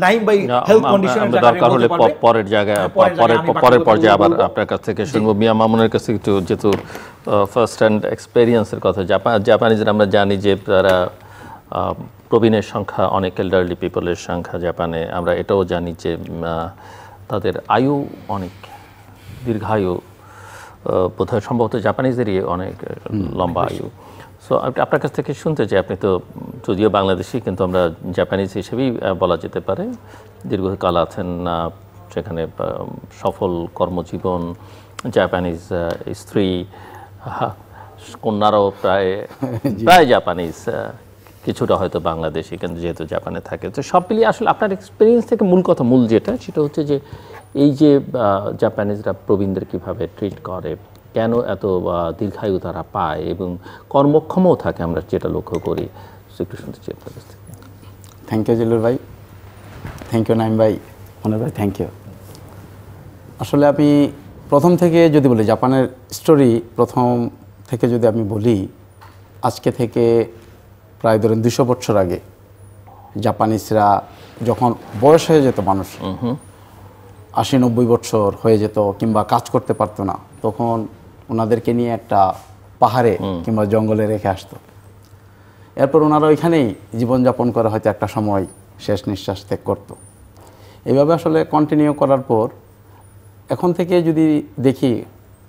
নাইম বাই হেলথ কন্ডিশনের দরকার হলে পরের জায়গায় পরের পর্যায়ে আবার আপনার কাছ থেকে শুনবো। মিয়া মামুনের কাছে একটু, যেহেতু ফার্স্ট হ্যান্ড এক্সপেরিয়েন্সের কথা, জাপানিজরা আমরা জানি যে তারা প্রবীণের সংখ্যা অনেক, এল্ডারলি পিপলের সংখ্যা জাপানে। আমরা এটাও জানি যে তাদের আয়ু অনেক দীর্ঘায়ু, বোধহয় সম্ভবত জাপানিজদেরই অনেক লম্বা আয়ু। সো আপনার কাছ থেকে শুনতে চাই, আপনি তো যদিও বাংলাদেশি, কিন্তু আমরা জাপানিজ হিসেবেই বলা যেতে পারে, দীর্ঘকাল আছেন সেখানে, সফল কর্মজীবন, জাপানিজ স্ত্রী, কন্যারাও প্রায় জাপানিজ, কিছুটা হয়তো বাংলাদেশি, কিন্তু যেহেতু জাপানে থাকে। তো সব মিলিয়ে আসলে আপনার এক্সপিরিয়েন্স থেকে মূল যেটা, সেটা হচ্ছে যে এই যে জাপানিজরা প্রবীণদের কীভাবে ট্রিট করে, কেন এত দীর্ঘায়ু তারা পায় এবং কর্মক্ষমও থাকে, আমরা যেটা লক্ষ্য করি, একটু শুনতে চাই আপনার কাছ থেকে। থ্যাংক ইউ জিলুর ভাই, থ্যাংক ইউ নাইম ভাই, মনে ভাই, থ্যাংক ইউ। আসলে আমি প্রথম থেকে যদি বলি, জাপানের স্টোরি প্রথম থেকে যদি আমি বলি, আজকে থেকে প্রায় ধরেন 200 বছর আগে জাপানিজরা যখন বয়স হয়ে যেত, মানুষ 80-90 বছর হয়ে যেত, কিংবা কাজ করতে পারতো না, তখন ওনাদেরকে নিয়ে একটা পাহাড়ে কিংবা জঙ্গলে রেখে আসতো। এরপর ওনারা ওইখানেই জীবনযাপন করে হয়তো একটা সময় শেষ নিঃশ্বাস ত্যাগ করতো। এইভাবে আসলে কন্টিনিউ করার পর এখন থেকে যদি দেখি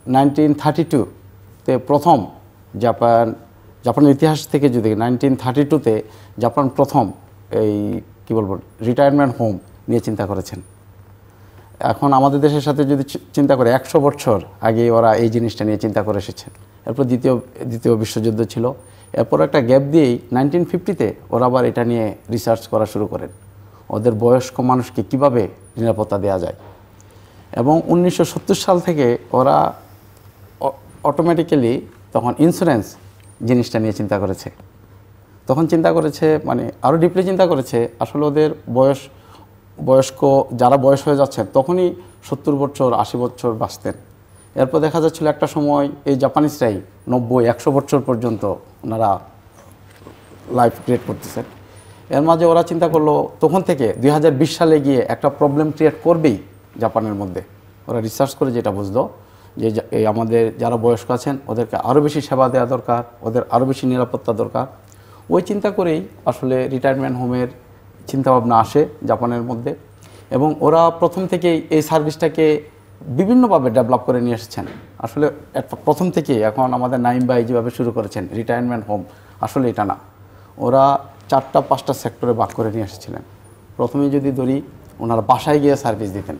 1932-তে প্রথম জাপানের ইতিহাস থেকে যদি 1932-তে জাপান প্রথম এই কি বলবো রিটায়ারমেন্ট হোম নিয়ে চিন্তা করেছেন। এখন আমাদের দেশের সাথে যদি চিন্তা করে 100 বছর আগে ওরা এই জিনিসটা নিয়ে চিন্তা করে এসেছেন। এরপর দ্বিতীয় বিশ্বযুদ্ধ ছিল, এরপর একটা গ্যাপ দিয়েই 1950-তে ওরা আবার এটা নিয়ে রিসার্চ করা শুরু করেন, ওদের বয়স্ক মানুষকে কিভাবে নিরাপত্তা দেওয়া যায়। এবং 1970 সাল থেকে ওরা অটোমেটিক্যালি তখন ইন্স্যুরেন্স জিনিসটা নিয়ে চিন্তা করেছে। তখন চিন্তা করেছে, মানে আরও ডিপলি চিন্তা করেছে, আসলে ওদের বয়স্ক যারা বয়স হয়ে যাচ্ছেন তখনই 70 বছর 80 বছর বাঁচতেন। এরপর দেখা যাচ্ছিল একটা সময় এই জাপানিজরাই 90-100 বছর পর্যন্ত ওনারা লাইফ ক্রিয়েট করতেছেন। এর মাঝে ওরা চিন্তা করলো তখন থেকে 2020 সালে গিয়ে একটা প্রবলেম ক্রিয়েট করবেই জাপানের মধ্যে। ওরা রিসার্চ করে যেটা বুঝলো যে এই আমাদের যারা বয়স্ক আছেন ওদেরকে আরও বেশি সেবা দেওয়া দরকার, ওদের আরও বেশি নিরাপত্তা দরকার। ওই চিন্তা করেই আসলে রিটায়ারমেন্ট হোমের চিন্তাভাবনা আসে জাপানের মধ্যে, এবং ওরা প্রথম থেকেই এই সার্ভিসটাকে বিভিন্নভাবে ডেভেলপ করে নিয়ে এসেছেন। আসলে প্রথম থেকেই এখন আমাদের নাইম ভাই যেভাবে শুরু করেছেন রিটায়ারমেন্ট হোম, আসলে এটা না, ওরা 4-5টা সেক্টরে ভাগ করে নিয়ে এসেছিলেন। প্রথমে যদি ধরি, ওনারা বাসায় গিয়ে সার্ভিস দিতেন,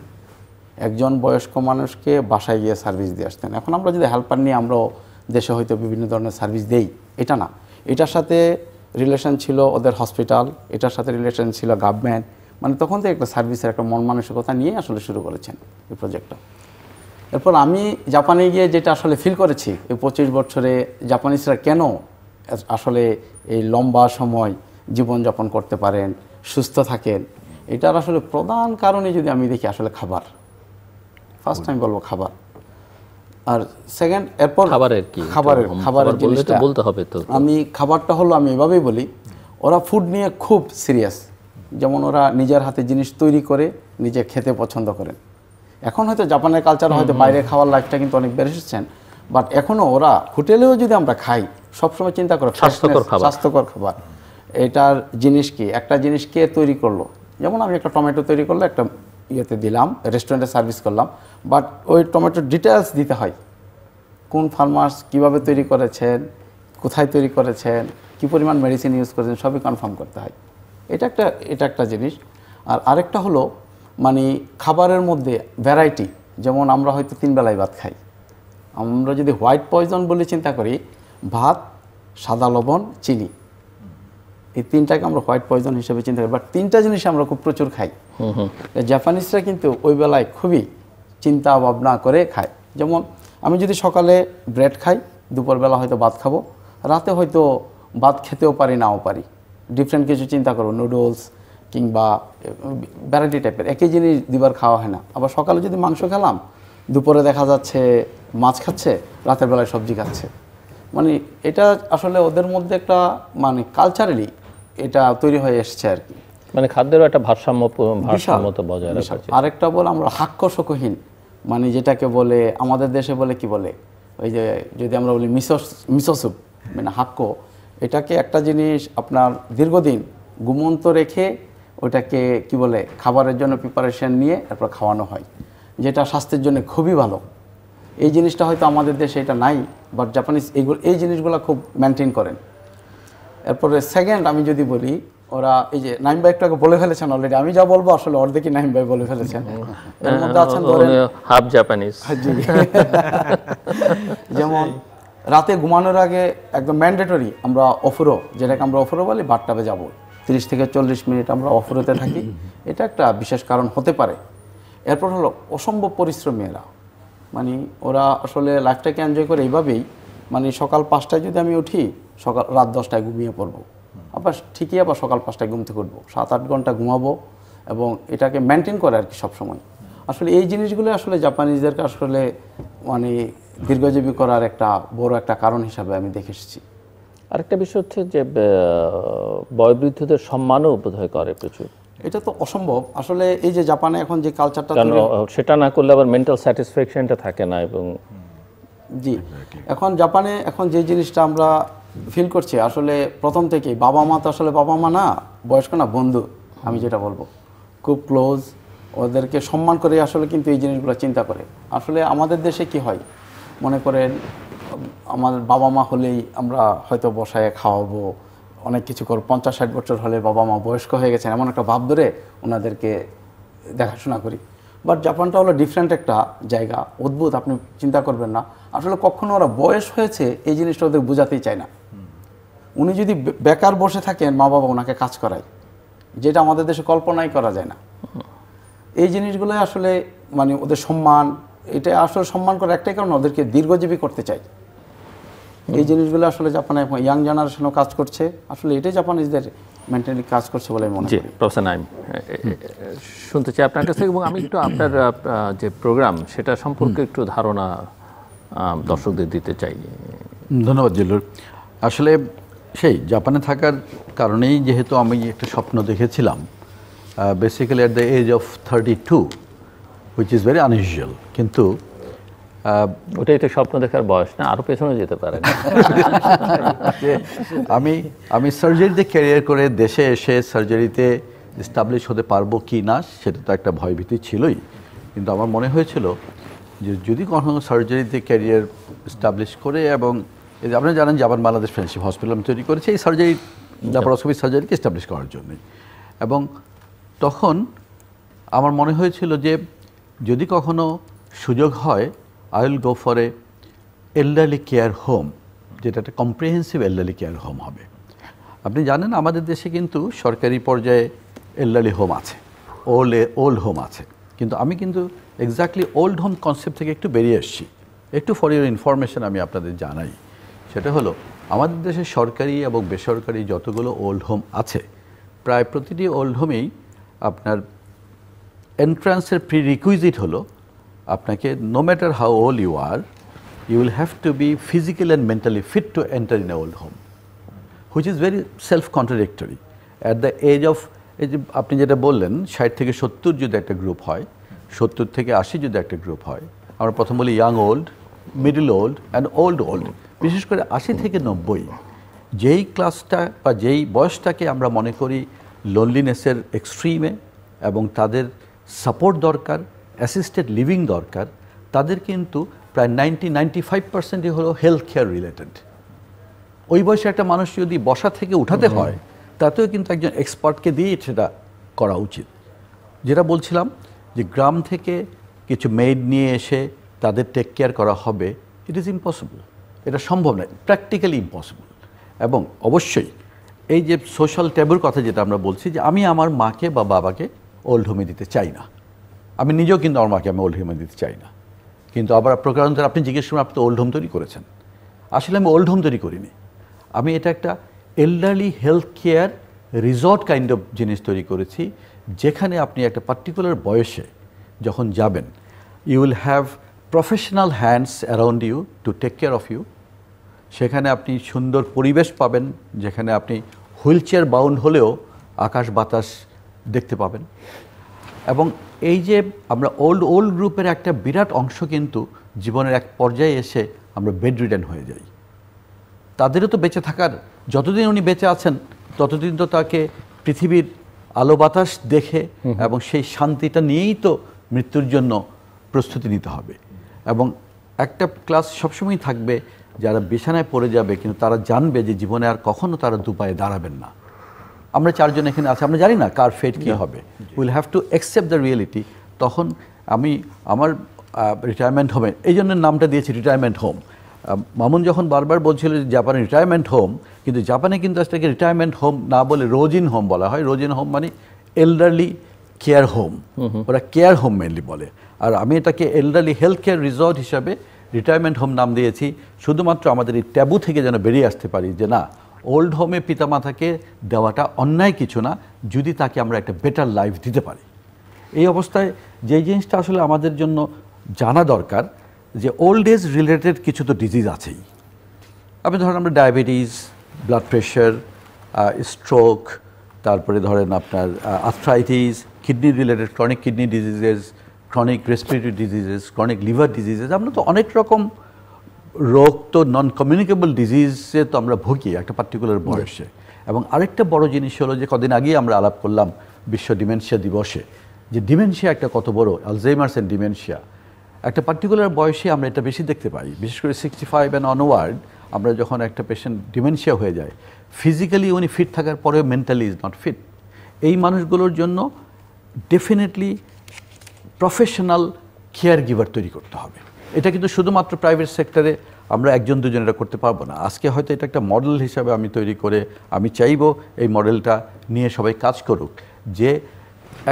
একজন বয়স্ক মানুষকে বাসায় গিয়ে সার্ভিস দিয়ে আসতেন। এখন আমরা যদি হেল্পার নিয়ে আমরাও দেশে হয়তো বিভিন্ন ধরনের সার্ভিস দেই, এটা না, এটার সাথে রিলেশন ছিল ওদের হসপিটাল, এটার সাথে রিলেশন ছিল গভর্নমেন্ট, মানে তখন থেকে একটা সার্ভিসের একটা মন মানসিকতা নিয়ে আসলে শুরু করেছেন এই প্রজেক্টটা। এরপর আমি জাপানে গিয়ে যেটা আসলে ফিল করেছি, এই 25 বছরে জাপানিজরা কেন আসলে এই লম্বা সময় জীবনযাপন করতে পারেন, সুস্থ থাকেন, এটার আসলে প্রধান কারণে যদি আমি দেখি আসলে খাবার। ফার্স্ট টাইম বলবো খাবার, আর সেকেন্ড এরপর খাবারের জিনিসটা বলতে হবে। তো আমি খাবারটা হলো, আমি এভাবেই বলি, ওরা ফুড নিয়ে খুব সিরিয়াস। যেমন ওরা নিজের হাতে জিনিস তৈরি করে নিজে খেতে পছন্দ করেন। এখন হয়তো জাপানের কালচার হয়তো বাইরে খাওয়ার লাইফটা কিন্তু অনেক বেড়ে এসেছেন, বাট এখনও ওরা হোটেলেও যদি আমরা খাই সবসময় চিন্তা করে স্বাস্থ্যকর খাবার। এটার জিনিস কি, একটা জিনিস কে তৈরি করলো, যেমন আমি একটা টমেটো তৈরি করলে একটা ইয়েতে দিলাম, রেস্টুরেন্টে সার্ভিস করলাম, বাট ওই টমেটোর ডিটেলস দিতে হয়, কোন ফার্মার্স কীভাবে তৈরি করেছেন, কোথায় তৈরি করেছেন, কী পরিমাণ মেডিসিন ইউজ করেছেন, সবই কনফার্ম করতে হয়। এটা একটা জিনিস। আর আরেকটা হলো মানে খাবারের মধ্যে ভ্যারাইটি, যেমন আমরা হয়তো 3 বেলায় ভাত খাই, আমরা যদি হোয়াইট পয়জন বলে চিন্তা করি, ভাত, সাদা লবণ, চিনি, এই 3টাকে আমরা হোয়াইট পয়জন হিসেবে চিন্তা করি, বাট 3টা জিনিস আমরা খুব প্রচুর খাই। জাপানিজরা কিন্তু ওই বেলায় খুবই চিন্তা ভাবনা করে খায়। যেমন আমি যদি সকালে ব্রেড খাই, দুপুরবেলা হয়তো ভাত খাবো, রাতে হয়তো ভাত খেতেও পারি নাও পারি, ডিফারেন্ট কিছু চিন্তা করবো, নুডলস কিংবা ভ্যারাইটি টাইপের, একই জিনিস দুবার খাওয়া হয় না। আবার সকালে যদি মাংস খেলাম, দুপুরে দেখা যাচ্ছে মাছ খাচ্ছে, রাতের বেলায় সবজি খাচ্ছে। মানে এটা আসলে ওদের মধ্যে একটা মানে কালচারালি এটা তৈরি হয়ে এসছে আর কি, মানে খাদ্যেরও একটা ভারসাম্য বজায় রাখা। আরেকটা বলে আমরা হাক্যশকহীন, মানে যেটাকে বলে আমাদের দেশে বলে কি বলে, ওই যে যদি আমরা বলি মিসো স্যুপ, মানে হাক্য, এটাকে একটা জিনিস আপনার দীর্ঘদিন ঘুমন্ত রেখে ওটাকে কি বলে খাবারের জন্য প্রিপারেশন নিয়ে তারপর খাওয়ানো হয়, যেটা স্বাস্থ্যের জন্য খুবই ভালো। এই জিনিসটা হয়তো আমাদের দেশে এটা নাই, বাট জাপানিজ এই জিনিসগুলো খুব মেনটেন করেন। এরপরে সেকেন্ড আমি যদি বলি, ওরা এই যে নাইম ভাই একটু আগে বলে ফেলেছেন অলরেডি, আমি যা বলবো আসলে অর্ধেকই নাইম ভাই বলে ফেলেছেন। এর মধ্যে আছেন ধরেন হাফ জাপানিজ, যেমন রাতে ঘুমানোর আগে একদম ম্যান্ডেটরি আমরা যেটাকে আমরা অফুরো বলি, বাথটাবে যাব, 30 থেকে 40 মিনিট আমরা অফুরোতে থাকি, এটা একটা বিশেষ কারণ হতে পারে। এরপর হলো অসম্ভব পরিশ্রমী এরা, মানে ওরা আসলে লাইফটাকে এনজয় করে এইভাবেই, মানে সকাল 5টায় যদি আমি উঠি, রাত 10টায় ঘুমিয়ে পড়বো, আবার ঠিকই আবার সকাল 5টায় ঘুম থেকে উঠবো, 7-8 ঘন্টা ঘুমাবো, এবং এটাকে মেনটেন করে আর কি সবসময়। আসলে এই জিনিসগুলো আসলে জাপানিজদেরকে আসলে মানে দীর্ঘজীবী করার একটা বড় একটা কারণ হিসাবে আমি দেখে এসেছি। আরেকটা বিষয় হচ্ছে যে বয়োবৃদ্ধদের সম্মানও বোধহয় করে প্রচুর। এটা তো অসম্ভব আসলে, এই যে জাপানে এখন যে কালচারটা, সেটা না করলে আবার মেন্টাল স্যাটিসফ্যাকশনটা থাকে না। এবং জি, এখন জাপানে এখন যে জিনিসটা আমরা ফিল করছি, আসলে প্রথম থেকেই বাবা মা তো আসলে বাবা মা না, বয়স্ক না, বন্ধু, আমি যেটা বলবো খুব ক্লোজ, ওদেরকে সম্মান করে আসলে কিন্তু এই জিনিসগুলো চিন্তা করে। আসলে আমাদের দেশে কি হয়, মনে করেন আমাদের বাবা মা হলেই আমরা হয়তো বসায় খাওয়াবো, অনেক কিছু করবো, 50-60 বছর হলে বাবা মা বয়স্ক হয়ে গেছেন এমন একটা ভাব ধরে ওনাদেরকে দেখাশোনা করি। বাট জাপানটা হলো ডিফারেন্ট একটা জায়গা, অদ্ভুত, আপনি চিন্তা করবেন না। আসলে কখনো ওরা বয়স হয়েছে এই জিনিসটা ওদের বোঝাতেই চায় না। উনি যদি বেকার বসে থাকেন, মা বাবা ওনাকে কাজ করায়, যেটা আমাদের দেশে কল্পনাই করা যায় না। এই জিনিসগুলো আসলে মানে ওদের সম্মান, এটা আসলে সম্মান করে একটাই কারণ, ওদেরকে দীর্ঘজীবী করতে চাই। এই জিনিসগুলো আসলে জাপানে ইয়াং জেনারেশনও কাজ করছে, আসলে এটাই জাপানিজদের মেন্টালি কাজ করছে বলে মনে করি। প্রফেসর নাইম, শুনতে চাই আপনার কাছ থেকে, এবং আমি একটু আপনার যে প্রোগ্রাম সেটা সম্পর্কে একটু ধারণা দর্শকদের দিতে চাই। ধন্যবাদ জিল্লুর। আসলে সেই জাপানে থাকার কারণেই যেহেতু আমি একটা স্বপ্ন দেখেছিলাম, basically at the age of 32, which is very unusual, কিন্তু ওটাই তো স্বপ্ন দেখার বয়স না, আরো পেছনে যেতে পারে না। যে আমি সার্জারিতে ক্যারিয়ার করে দেশে এসে সার্জারিতে এস্টাবলিশ হতে পারবো কি না সেটা তো একটা ভয়ভীতি ছিলই, কিন্তু আমার মনে হয়েছিল যে যদি কখনো সার্জারিতে ক্যারিয়ার এস্টাবলিশ করে, এবং এই যে আপনারা জানেন যে আবার বাংলাদেশ ফ্রেন্ডশিপ হসপিটাল আমি তৈরি করেছি এই সার্জারি ল্যাপারোস্কোপি সার্জারিকে এস্টাবলিশ করার জন্যই, এবং তখন আমার মনে হয়েছিল যে যদি কখনো সুযোগ হয় I will go for a elderly care home, যেটা একটা কম্প্রিহেন্সিভ এল্ডারলি কেয়ার হোম হবে। আপনি জানেন আমাদের দেশে কিন্তু সরকারি পর্যায়ে এল্ডারলি হোম আছে, ওল্ড হোম আছে, কিন্তু আমি কিন্তু এক্স্যাক্টলি ওল্ড হোম কনসেপ্ট থেকে একটু বেরিয়ে এসেছি। একটু ফর ইউর ইনফরমেশন আমি আপনাদের জানাই, সেটা হলো আমাদের দেশে সরকারি এবং বেসরকারি যতগুলো ওল্ড হোম আছে প্রায় প্রতিটি ওল্ড হোমেই আপনার এন্ট্রান্সের প্রি রিকুইজিট হলো আপনাকে no matter how old you are, you will have to be physically and mentally fit to enter in a old home, which is very self-contradictory. At the age of, আপনি যেটা বললেন 60 থেকে 70 যদি একটা group হয়, 70 থেকে 80 যদি একটা গ্রুপ হয়, আমরা প্রথম বলি young old, middle old and old, বিশেষ করে 80 থেকে 90 যেই ক্লাসটা বা যেই বয়সটাকে আমরা মনে করি লোনলিনেসের এক্সট্রিমে এবং তাদের সাপোর্ট দরকার, অ্যাসিস্টেড লিভিং দরকার, তাদের কিন্তু প্রায় 90-95% হলো হেলথ কেয়ার রিলেটেড। ওই বয়সে একটা মানুষ যদি বসা থেকে উঠাতে হয় তাতেও কিন্তু একজন এক্সপার্টকে দিয়ে সেটা করা উচিত। যেটা বলছিলাম যে গ্রাম থেকে কিছু মেড নিয়ে এসে তাদের টেক কেয়ার করা হবে, ইট ইজ ইম্পসিবল, এটা সম্ভব নয়, প্র্যাকটিক্যালি ইম্পসিবল। এবং অবশ্যই এই যে সোশ্যাল ট্যাবুর কথা যেটা আমরা বলছি, যে আমি আমার মাকে বা বাবাকে ওল্ড হোমে দিতে চাই না, আমি নিজেও কিন্তু আমার মাকে আমি ওল্ড হোমে দিতে চাই না, কিন্তু আবার প্রকারান্তরে আপনি জিজ্ঞেস করুন আপনি তো ওল্ড হোম তৈরি করেছেন, আসলে আমি ওল্ড হোম তৈরি করিনি, আমি এটা একটা elderly health care resort kind of জিনিস তৈরি করেছি, যেখানে আপনি একটা পার্টিকুলার বয়সে যখন যাবেন you will have professional hands around you to take care of you. সেখানে আপনি সুন্দর পরিবেশ পাবেন, যেখানে আপনি হুইল চেয়ার বাউন্ড হলেও আকাশ বাতাস দেখতে পাবেন। এবং এই যে আমরা ওল্ড গ্রুপের একটা বিরাট অংশ কিন্তু জীবনের এক পর্যায়ে এসে আমরা বেড রিডেন হয়ে যাই, তাদেরও তো বেঁচে থাকার, যতদিন উনি বেঁচে আছেন ততদিন তো তাকে পৃথিবীর আলো বাতাস দেখে এবং সেই শান্তিটা নিয়েই তো মৃত্যুর জন্য প্রস্তুতি নিতে হবে। এবং একটা ক্লাস সবসময় থাকবে যারা বিছানায় পড়ে যাবে কিন্তু তারা জানবে যে জীবনে আর কখনো তারা দুপায়ে দাঁড়াবেন না। আমরা চারজন এখানে আছি, আমরা জানি না কার ফেট কী হবে, will have to accept the reality. তখন আমি আমার রিটায়ারমেন্ট হোমে, এই জন্য নামটা দিয়েছি রিটায়ারমেন্ট হোম। মামুন যখন বারবার বলছিল যে জাপানে রিটায়ারমেন্ট হোম, কিন্তু জাপানে কিন্তু আজকে রিটায়ারমেন্ট হোম না বলে রোজিন হোম বলা হয়। রোজিন হোম মানে এল্ডারলি কেয়ার হোম, ওরা কেয়ার হোম মেনলি বলে, আর আমি এটাকে এল্ডারলি হেলথ কেয়ার রিসর্ট হিসাবে রিটায়ারমেন্ট হোম নাম দিয়েছি, শুধুমাত্র আমাদের এই ট্যাবু থেকে যেন বেরিয়ে আসতে পারি যে না, ওল্ড হোমে পিতামাতাকে দেওয়াটা অন্যায় কিছু না যদি তাকে আমরা একটা বেটার লাইফ দিতে পারি। এই অবস্থায় যেই জিনিসটা আসলে আমাদের জন্য জানা দরকার যে ওল্ড এজ রিলেটেড কিছু তো ডিজিজ আছেই। আপনি ধরেন আমরা ডায়াবেটিস, ব্লাড প্রেশার, স্ট্রোক, তারপরে ধরেন আপনার arthritis, kidney related chronic kidney diseases, chronic respiratory diseases, chronic liver diseases, আমরা তো অনেক রকম রোগ তো নন কমিউনিকেবল ডিজিজে তো আমরা ভুগি একটা পার্টিকুলার বয়সে। এবং আরেকটা বড় জিনিস হলো যে কদিন আগেই আমরা আলাপ করলাম বিশ্ব ডিমেনশিয়া দিবসে, যে ডিমেনশিয়া একটা কত বড়, আলজাইমার্স অ্যান্ড ডিমেনশিয়া একটা পার্টিকুলার বয়সে আমরা এটা বেশি দেখতে পাই, বিশেষ করে 65 অ্যান্ড অনওয়ার্ড। আমরা যখন একটা পেশেন্ট ডিমেনশিয়া হয়ে যায়, ফিজিক্যালি উনি ফিট থাকার পরেও মেন্টালি ইজ নট ফিট। এই মানুষগুলোর জন্য ডেফিনেটলি প্রফেশনাল কেয়ার গিভার তৈরি করতে হবে। এটা কিন্তু শুধুমাত্র প্রাইভেট সেক্টরে আমরা একজন দুজন এটা করতে পারবো না। আজকে হয়তো এটা একটা মডেল হিসাবে আমি তৈরি করে আমি চাইবো এই মডেলটা নিয়ে সবাই কাজ করুক, যে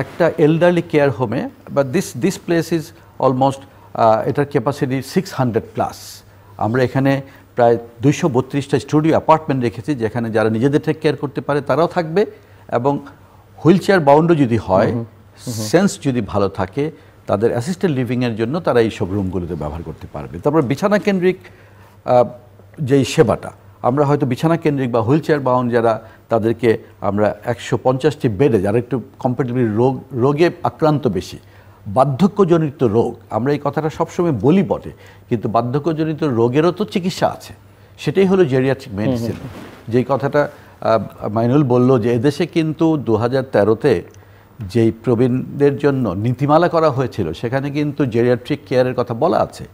একটা এল্ডারলি কেয়ার হোমে বা দিস প্লেস ইজ অলমোস্ট এটার ক্যাপাসিটি 600+। আমরা এখানে প্রায় 232টা স্টুডিও অ্যাপার্টমেন্ট রেখেছি, যেখানে যারা নিজেদের টেক কেয়ার করতে পারে তারাও থাকবে, এবং হুইল চেয়ার বাউন্ডও যদি হয়, সেন্স যদি ভালো থাকে, তাদের অ্যাসিস্টেড লিভিংয়ের জন্য তারা এই সব রুমগুলোতে ব্যবহার করতে পারবে। তারপর বিছানা কেন্দ্রিক যেই সেবাটা, আমরা হয়তো বিছানা কেন্দ্রিক বা হুইল চেয়ার বাউন্ড যারা, তাদেরকে আমরা 150টি বেডে, যারা একটু কম্পারেটিভলি রোগে আক্রান্ত বেশি, বার্ধক্যজনিত রোগ, আমরা এই কথাটা সবসময় বলি বটে, কিন্তু বার্ধক্যজনিত রোগেরও তো চিকিৎসা আছে, সেটাই হলো জেরিয়াট্রিক মেডিসিন। যেই কথাটা মাইনুল বলল যে এদেশে কিন্তু 2013-তে যেই প্রবীণদের জন্য নীতিমালা করা হয়েছিল সেখানে কিন্তু জেরিয়াট্রিক কেয়ারের কথা বলা আছে।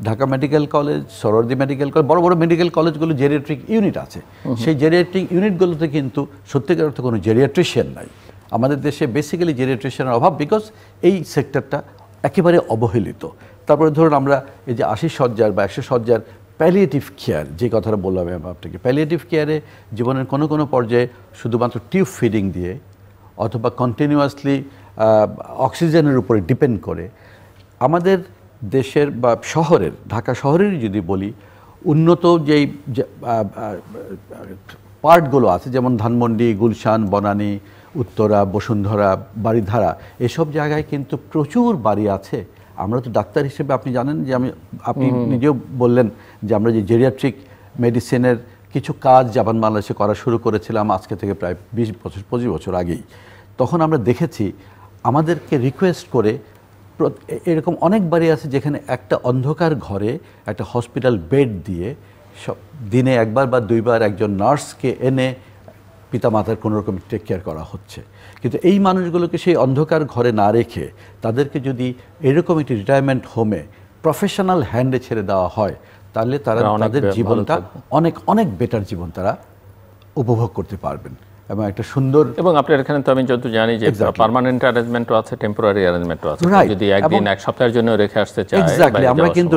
Dhaka medical college, Suhrawardy medical college, বড় বড় মেডিকেল কলেজগুলো জেরিয়াট্রিক ইউনিট আছে। সেই জেরিয়াট্রিক ইউনিটগুলোতে কিন্তু সত্যিকার অর্থে কোনো জেরিয়াট্রিশিয়ান নাই। আমাদের দেশে বেসিক্যালি জেরিয়াট্রিশিয়ানের অভাব, বিকজ এই সেক্টরটা একেবারে অবহেলিত। তারপরে ধরুন আমরা এই যে 80 শয্যার বা 100 শয্যার প্যালিয়েটিভ কেয়ার, যে কথাটা বললাম আমি আপনাকে, প্যালিয়েটিভ কেয়ারে জীবনের কোনো কোনো পর্যায়ে শুধুমাত্র টিউব ফিডিং দিয়ে অথবা কন্টিনিউয়াসলি অক্সিজেনের উপরে ডিপেন্ড করে আমাদের দেশের বা শহরের, ঢাকা শহরেরই যদি বলি, উন্নত যেই পার্টগুলো আছে যেমন ধানমন্ডি, গুলশান, বনানী, উত্তরা, বসুন্ধরা, বারিধারা, এসব জায়গায় কিন্তু প্রচুর বাড়ি আছে। আমরা তো ডাক্তার হিসেবে আপনি জানেন যে আপনি নিজেও বললেন যে আমরা যে জেরিয়াট্রিক মেডিসিনের কিছু কাজ জাপান বাংলাদেশে করা শুরু করেছিলাম আজকে থেকে প্রায় 20-25 বছর আগেই। তখন আমরা দেখেছি আমাদেরকে রিকোয়েস্ট করে এরকম অনেক বাড়ি আছে যেখানে একটা অন্ধকার ঘরে একটা হসপিটাল বেড দিয়ে দিনে একবার বা দুইবার একজন নার্সকে এনে পিতামাতার কোনো রকম টেক কেয়ার করা হচ্ছে। কিন্তু এই মানুষগুলোকে সেই অন্ধকার ঘরে না রেখে তাদেরকে যদি এরকম একটি রিটায়ারমেন্ট হোমে প্রফেশনাল হ্যান্ডে ছেড়ে দেওয়া হয়, তাহলে তারা তাদের জীবনটা অনেক অনেক বেটার জীবন তারা উপভোগ করতে পারবেন এবং একটা সুন্দর। এবং আপনার এখানে তো আমি যত জানি যে পার্মানেন্ট অ্যারেঞ্জমেন্টও আছে, টেম্পোরারি অ্যারেঞ্জমেন্টও আছে, যদি একদিন এক সপ্তাহের জন্য রেখে আসতে চায়। এক্স্যাক্টলি, আমরা কিন্তু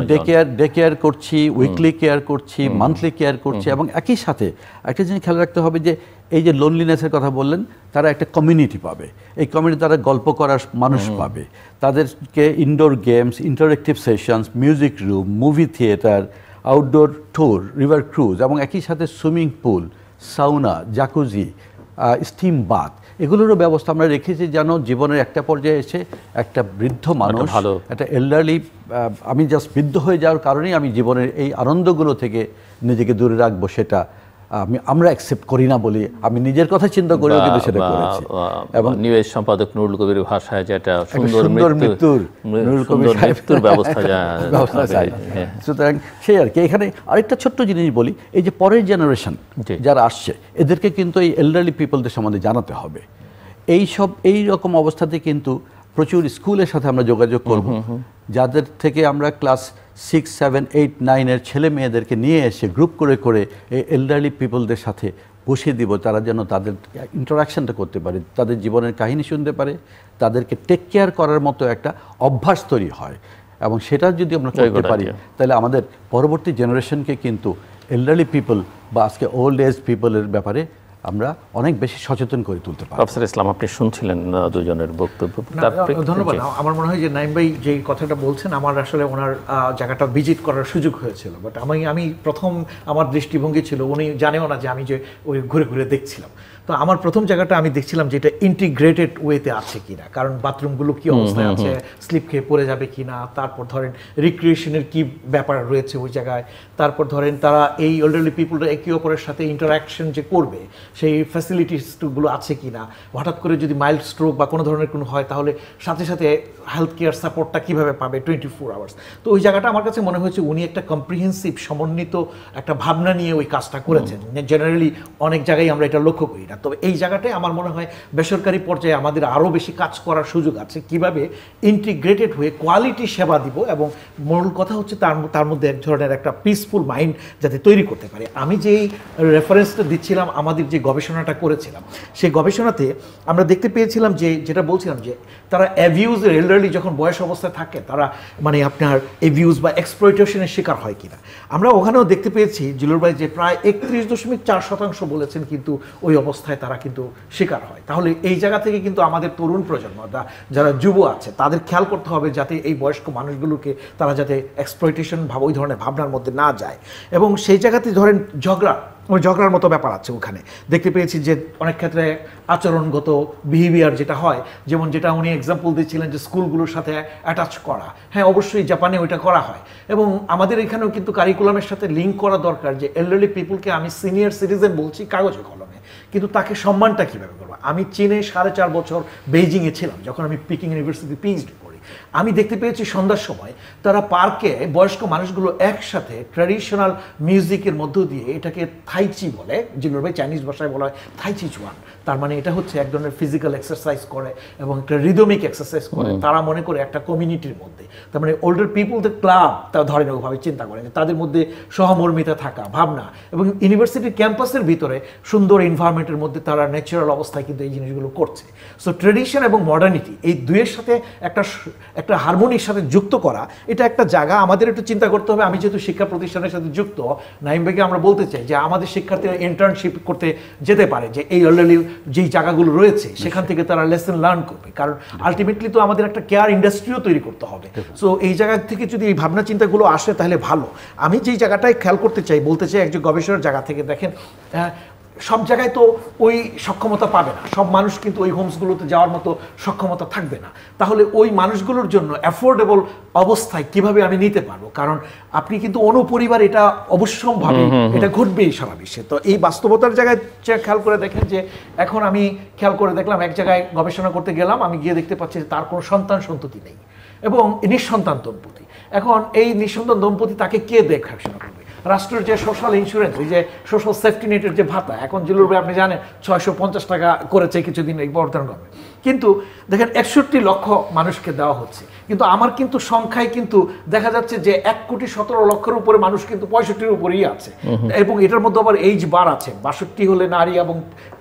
ডে কেয়ার করছি, উইকলি কেয়ার করছি, মান্থলি কেয়ার করছি। এবং একই সাথে একটা জিনিস খেয়াল রাখতে হবে যে এই যে লোনলিনেসের কথা বললেন, তারা একটা কমিউনিটি পাবে, এই কমিউনিটি তারা গল্প করার মানুষ পাবে, তাদেরকে indoor games, interactive sessions, music room, movie theatre, outdoor tour, river cruise এবং একই সাথে swimming pool, sauna, jacuzzi, steam bath, এগুলোরও ব্যবস্থা আমরা রেখেছি যেন জীবনের একটা পর্যায়ে এসে একটা বৃদ্ধ মানুষ, একটা এল্ডারলি, আমি জাস্ট বৃদ্ধ হয়ে যাওয়ার কারণেই আমি জীবনের এই আনন্দগুলো থেকে নিজেকে দূরে রাখবো, সেটা আমরা অ্যাকসেপ্ট করি না বলি আমি নিজের কথা চিন্তা করেও কিন্তু সেটা করেছি। এবং নিউ এজ সম্পাদক নুরুল কবির ভাষায় যেটা সুন্দর মৃত্যুর ব্যবস্থা যায়। সুতরাং সেই আর কি। এখানে আরেকটা ছোট্ট জিনিস বলি, এই যে পরের জেনারেশন যারা আসছে এদেরকে কিন্তু এই এল্ডারলি পিপলদের সম্বন্ধে জানাতে হবে। এই রকম অবস্থাতে কিন্তু প্রচুর স্কুলের সাথে আমরা যোগাযোগ করব, যাদের থেকে আমরা ক্লাস 6, 7, 8, 9-এর ছেলে মেয়েদেরকে নিয়ে এসে গ্রুপ করে করে এই এল্ডারলি পিপলদের সাথে বসিয়ে দিব, তারা যেন তাদের ইন্টারাকশনটা করতে পারে, তাদের জীবনের কাহিনী শুনতে পারে, তাদেরকে টেক কেয়ার করার মতো একটা অভ্যাস তৈরি হয়। এবং সেটা যদি আমরা করতে পারি তাহলে আমাদের পরবর্তী জেনারেশনকে কিন্তু এল্ডারলি পিপল বা আজকে ওল্ড এজ পিপলের ব্যাপারে আমরা অনেক বেশি সচেতন করে তুলতে পারি। প্রফেসর ইসলাম, আপনি শুনছিলেন দুজনের বক্তব্য। ধন্যবাদ। আমার মনে হয় যে নাইম ভাই যে কথাটা বলছেন, আমার আসলে ওনার জায়গাটা ভিজিট করার সুযোগ হয়েছিল, বাট আমি প্রথম আমার দৃষ্টিভঙ্গি ছিল, উনি জানেও না যে আমি যে ওই ঘুরে ঘুরে দেখছিলাম। তো আমার প্রথম জায়গাটা আমি দেখছিলাম যে এটা ইন্টিগ্রেটেড ওয়েতে আছে কিনা, কারণ বাথরুমগুলো কি অবস্থায় আছে, স্লিপ খেয়ে পড়ে যাবে কিনা, তারপর ধরেন রিক্রিয়েশনের কি ব্যাপার রয়েছে ওই জায়গায়, তারপর ধরেন তারা এই এল্ডারলি পিপলরা একে অপরের সাথে ইন্টারাকশন যে করবে সেই ফ্যাসিলিটিসগুলো আছে কিনা, হঠাৎ করে যদি মাইল্ড স্ট্রোক বা কোনো ধরনের কোনো হয় তাহলে সাথে সাথে হেলথ কেয়ার সাপোর্টটা কীভাবে পাবে 24 আওয়ার্স। তো ওই জায়গাটা আমার কাছে মনে হয়েছে উনি একটা কম্প্রিহেন্সিভ সমন্বিত একটা ভাবনা নিয়ে ওই কাজটা করেছেন। জেনারেলি অনেক জায়গায় আমরা এটা লক্ষ্য করি না, তবে এই জায়গাটায় আমার মনে হয় বেসরকারি পর্যায়ে আমাদের আরও বেশি কাজ করার সুযোগ আছে, কিভাবে ইন্টিগ্রেটেড হয়ে কোয়ালিটি সেবা দিব। এবং মূল কথা হচ্ছে তার মধ্যে এক ধরনের একটা পিসফুল মাইন্ড যাতে তৈরি করতে পারে। আমি যেই রেফারেন্সটা দিচ্ছিলাম, আমাদের যে গবেষণাটা করেছিলাম সেই গবেষণাতে আমরা দেখতে পেয়েছিলাম যে যেটা বলছিলাম যে তারা অ্যাবিউজ, এল্ডারলি যখন বয়স অবস্থায় থাকে তারা মানে আপনার অ্যাবিউজ বা এক্সপ্লয়টেশনের শিকার হয় কিনা। আমরা ওখানেও দেখতে পেয়েছি জিলুর ভাই যে প্রায় 31.4% বলেছেন কিন্তু ওই অবস্থায় তারা কিন্তু শিকার হয়। তাহলে এই জায়গা থেকে কিন্তু আমাদের তরুণ প্রজন্ম যারা যুব আছে তাদের খেয়াল করতে হবে যাতে এই বয়স্ক মানুষগুলোকে তারা যাতে এক্সপ্লয়টেশন ওই ধরনের ভাবনার মধ্যে না যায়। এবং সেই জায়গাতে ধরেন ঝগড়ার মতো ব্যাপার আছে ওখানে দেখতে পেয়েছি যে অনেক ক্ষেত্রে আচরণগত বিহেভিয়ার যেটা হয়, যেমন যেটা উনি এক্সাম্পল দিচ্ছিলেন যে স্কুলগুলোর সাথে অ্যাটাচ করা, হ্যাঁ অবশ্যই জাপানে ওইটা করা হয় এবং আমাদের এখানেও কিন্তু কারিকুলামের সাথে লিঙ্ক করা দরকার যে এল্ডারলি পিপুলকে আমি সিনিয়র সিটিজেন বলছি কাগজে কলমে, কিন্তু তাকে সম্মানটা কীভাবে করবো। আমি চীনে 4.5 বছর বেইজিংয়ে ছিলাম যখন আমি পিকিং ইউনিভার্সিটি পিএইচডি করি। আমি দেখতে পেয়েছি সন্ধ্যার সময় তারা পার্কে বয়স্ক মানুষগুলো একসাথে ট্র্যাডিশনাল মিউজিকের মধ্য দিয়ে, এটাকে থাইচি বলে, জিলুর ভাই চাইনিজ ভাষায় বলা হয় থাইচি চুয়ান, তার মানে এটা হচ্ছে এক ধরনের ফিজিক্যাল এক্সারসাইজ করে এবং একটা রিদমিক এক্সারসাইজ করে, তারা মনে করে একটা কমিউনিটির মধ্যে, তার মানে ওল্ডার পিপলদের ক্লাব তা ধরেন ওভাবে চিন্তা করেন, তাদের মধ্যে সহমর্মিতা থাকা ভাবনা, এবং ইউনিভার্সিটির ক্যাম্পাসের ভিতরে সুন্দর এনভায়রনমেন্টের মধ্যে তারা ন্যাচারাল অবস্থায় কিন্তু এই জিনিসগুলো করছে। সো ট্রেডিশন এবং মডার্নিটি এই দুইয়ের সাথে একটা হারমোনির সাথে যুক্ত করা, এটা একটা জায়গা আমাদের একটু চিন্তা করতে হবে। আমি যেহেতু শিক্ষা প্রতিষ্ঠানের সাথে যুক্ত, নাইম ভাইকে আমরা বলতে চাই যে আমাদের শিক্ষার্থীরা ইন্টার্নশিপ করতে যেতে পারে, যে এই অলরেডি যেই জায়গাগুলো রয়েছে সেখান থেকে তারা লেসন লার্ন করবে, কারণ আলটিমেটলি তো আমাদের একটা কেয়ার ইন্ডাস্ট্রিও তৈরি করতে হবে। সো এই জায়গা থেকে যদি এই ভাবনা চিন্তাগুলো আসে তাহলে ভালো। আমি যেই জায়গাটায় খেয়াল করতে চাই, বলতে চাই একজন গবেষণার জায়গা থেকে, দেখেন সব জায়গায় তো ওই সক্ষমতা পাবে না, সব মানুষ কিন্তু ওই হোমসগুলোতে যাওয়ার মতো সক্ষমতা থাকবে না। তাহলে ওই মানুষগুলোর জন্য অ্যাফোর্ডেবল অবস্থায় কিভাবে আমি নিতে পারবো, কারণ আপনি কিন্তু অনুপরিবার এটা অবশ্যম্ভাবী, এটা ঘটবেই সারা বিশ্বে। তো এই বাস্তবতার জায়গায় খেয়াল করে দেখেন যে এখন আমি খেয়াল করে দেখলাম এক জায়গায় গবেষণা করতে গেলাম, আমি গিয়ে দেখতে পাচ্ছি যে তার কোনো সন্তান সন্ততি নেই এবং নিঃসন্তান দম্পতি। এখন এই নিঃসন্তান দম্পতি তাকে কে দেখাশোনা করবে? রাষ্ট্রের যে সোশ্যাল ইন্স্যুরেন্স, এই যে সোশ্যাল সেফটি নেটের যে ভাতা, এখন জিলুর ভাই আপনি জানেন 650 টাকা করেছে কিছুদিন এই বর্তমান গভর্নমেন্ট, কিন্তু দেখেন 61 লক্ষ মানুষকে দেওয়া হচ্ছে, কিন্তু আমার কিন্তু সংখ্যায় কিন্তু দেখা যাচ্ছে যে 1,17,00,000 উপরে মানুষ কিন্তু 65-র উপরেই আছে, এবং এটার মধ্যে আবার এইজ বার আছে, 62 হলে নারী এবং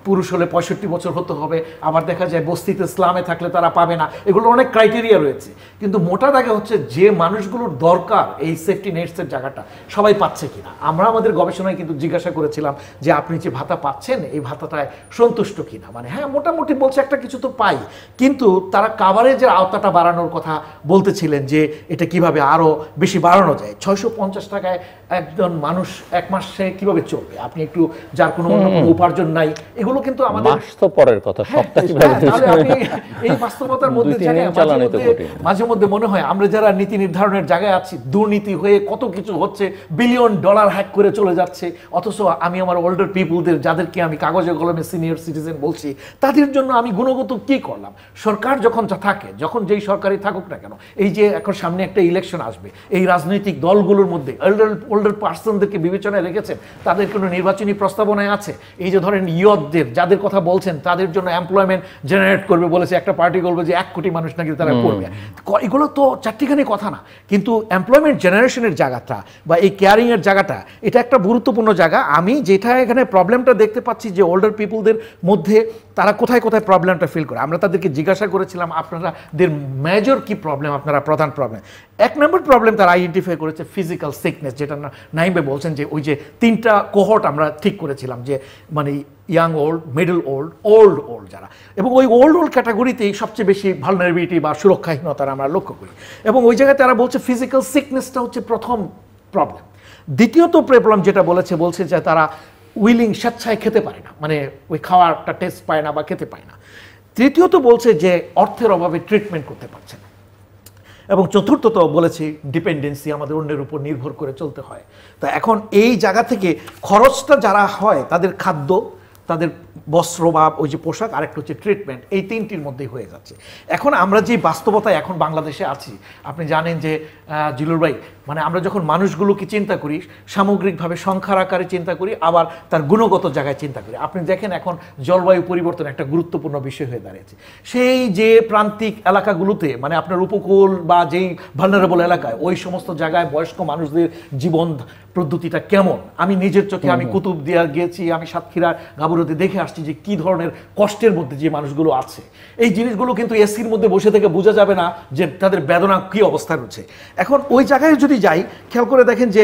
পুরুষ হলে 65 বছর হতে হবে, আবার দেখা যায় বস্তিতে ইসলামে থাকলে তারা পাবে না, এগুলো অনেক ক্রাইটেরিয়া রয়েছে। কিন্তু মোটা দাগে হচ্ছে যে মানুষগুলোর দরকার এই সেফটি নেটসের জায়গাটা সবাই পাচ্ছে কিনা। আমরা আমাদের গবেষণায় কিন্তু জিজ্ঞাসা করেছিলাম যে আপনি যে ভাতা পাচ্ছেন এই ভাতাটায় সন্তুষ্ট কিনা, মানে হ্যাঁ মোটামুটি বলছে একটা কিছু তো পাই, কিন্তু তারা কাভারেজের আওতাটা বাড়ানোর কথা বলতেছিলেন যে এটা কিভাবে আরো বেশি বাড়ানো যায়। 650 টাকায় একজন মানুষ এক মাসে কিভাবে চলবে? আপনি একটু যার কোনো অন্য কোনো উপার্জন নাই, এগুলো কিন্তু আমাদের মাস তো পরের কথা, সপ্তাহ কিভাবে আপনি এই বাস্তবতার মধ্যে মাঝে মধ্যে মনে হয় আমরা যারা নীতি নির্ধারণের জায়গায় আছি, দুর্নীতি হয়ে কত কিছু হচ্ছে, $বিলিয়ন হ্যাক করে চলে যাচ্ছে, অথচ আমি আমার ওল্ডার পিপলদের, যাদেরকে আমি কাগজে কলমে সিনিয়র সিটিজেন বলছি, তাদের জন্য আমি গুণগত কি করলাম? সরকার যখন থাকে, যখন যেই সরকারই থাকুক না কেন, এই যে এখন সামনে একটা ইলেকশন আসবে, এই রাজনৈতিক দলগুলোর মধ্যে ওল্ডার পার্সনদেরকে বিবেচনায় রেখেছেন, তাদের কোনো নির্বাচনী প্রস্তাবনায় আছে এই যে ধরেন ইয়তদের যাদের কথা বলছেন তাদের জন্য এমপ্লয়মেন্ট জেনারেট করবে বলেছে, একটা পার্টি বলবে যে 1 কোটি মানুষ নাকি তারা করবে, এগুলো তো চারটিখানি কথা না, কিন্তু এমপ্লয়মেন্ট জেনারেশনের জায়গাটা বা এই কেয়ারিং এর জায়গাটা, এটা একটা গুরুত্বপূর্ণ জায়গা। আমি যেটা এখানে প্রবলেমটা দেখতে পাচ্ছি যে ওল্ডার পিপলদের মধ্যে তারা কোথায় কোথায় প্রবলেমটা ফিল করে। আমরা তাদেরকে জিজ্ঞাসা করেছিলাম আপনাদের মেজর কি প্রবলেম, আপনারা প্রধান প্রবলেম। 1 নম্বর প্রবলেম তারা আইডেন্টিফাই করেছে ফিজিক্যাল সিকনেস, যেটা নাইম ভাই বলছেন যে ওই যে 3টা কোহর্ট আমরা ঠিক করেছিলাম, যে মানে young old, middle old, old যারা, এবং ওই ওল্ড ক্যাটাগরিতেই সবচেয়ে বেশি ভালনারেবিলিটি বা সুরক্ষাহীনতার আমরা লক্ষ্য করি, এবং ওই জায়গায় তারা বলছে ফিজিক্যাল সিকনেসটা হচ্ছে প্রথম প্রবলেম। দ্বিতীয়ত প্রবলেম যেটা বলছে যে তারা উইলিং, স্বেচ্ছায় খেতে পারে না, মানে ওই খাওয়ারটা টেস্ট পায় না বা খেতে পায় না। তৃতীয়ত বলছে যে অর্থের অভাবে ট্রিটমেন্ট করতে পারছে না, এবং চতুর্থত বলেছি ডিপেন্ডেন্সি, আমাদের অন্যের উপর নির্ভর করে চলতে হয়। তা এখন এই জায়গা থেকে খরচটা যারা হয় তাদের খাদ্য, তাদের বস্ত্র বা ওই যে পোশাক, আরেকটা হচ্ছে ট্রিটমেন্ট, এই 3টির মধ্যেই হয়ে যাচ্ছে। এখন আমরা যে বাস্তবতায় এখন বাংলাদেশে আছি, আপনি জানেন যে জিলুর ভাই, মানে আমরা যখন মানুষগুলোকে চিন্তা করি সামগ্রিকভাবে সংখ্যার আকারে চিন্তা করি, আবার তার গুণগত জায়গায় চিন্তা করি। আপনি দেখেন এখন জলবায়ু পরিবর্তন একটা গুরুত্বপূর্ণ বিষয় হয়ে দাঁড়িয়েছে। সেই যে প্রান্তিক এলাকাগুলোতে, মানে আপনার উপকূল বা যেই ভালনারেবল এলাকায়, ওই সমস্ত জায়গায় বয়স্ক মানুষদের জীবন পদ্ধতিটা কেমন, আমি নিজের চোখে, আমি কুতুবদিয়া গিয়েছি, আমি সাতক্ষীরার গাবুরতে দেখে আসছি যে কি ধরনের কষ্টের মধ্যে যে মানুষগুলো আছে। এই জিনিসগুলো কিন্তু এসির মধ্যে বসে থেকে বোঝা যাবে না যে তাদের বেদনা কি অবস্থা রয়েছে। এখন ওই জায়গায় যদি যাই, খেয়াল করে দেখেন যে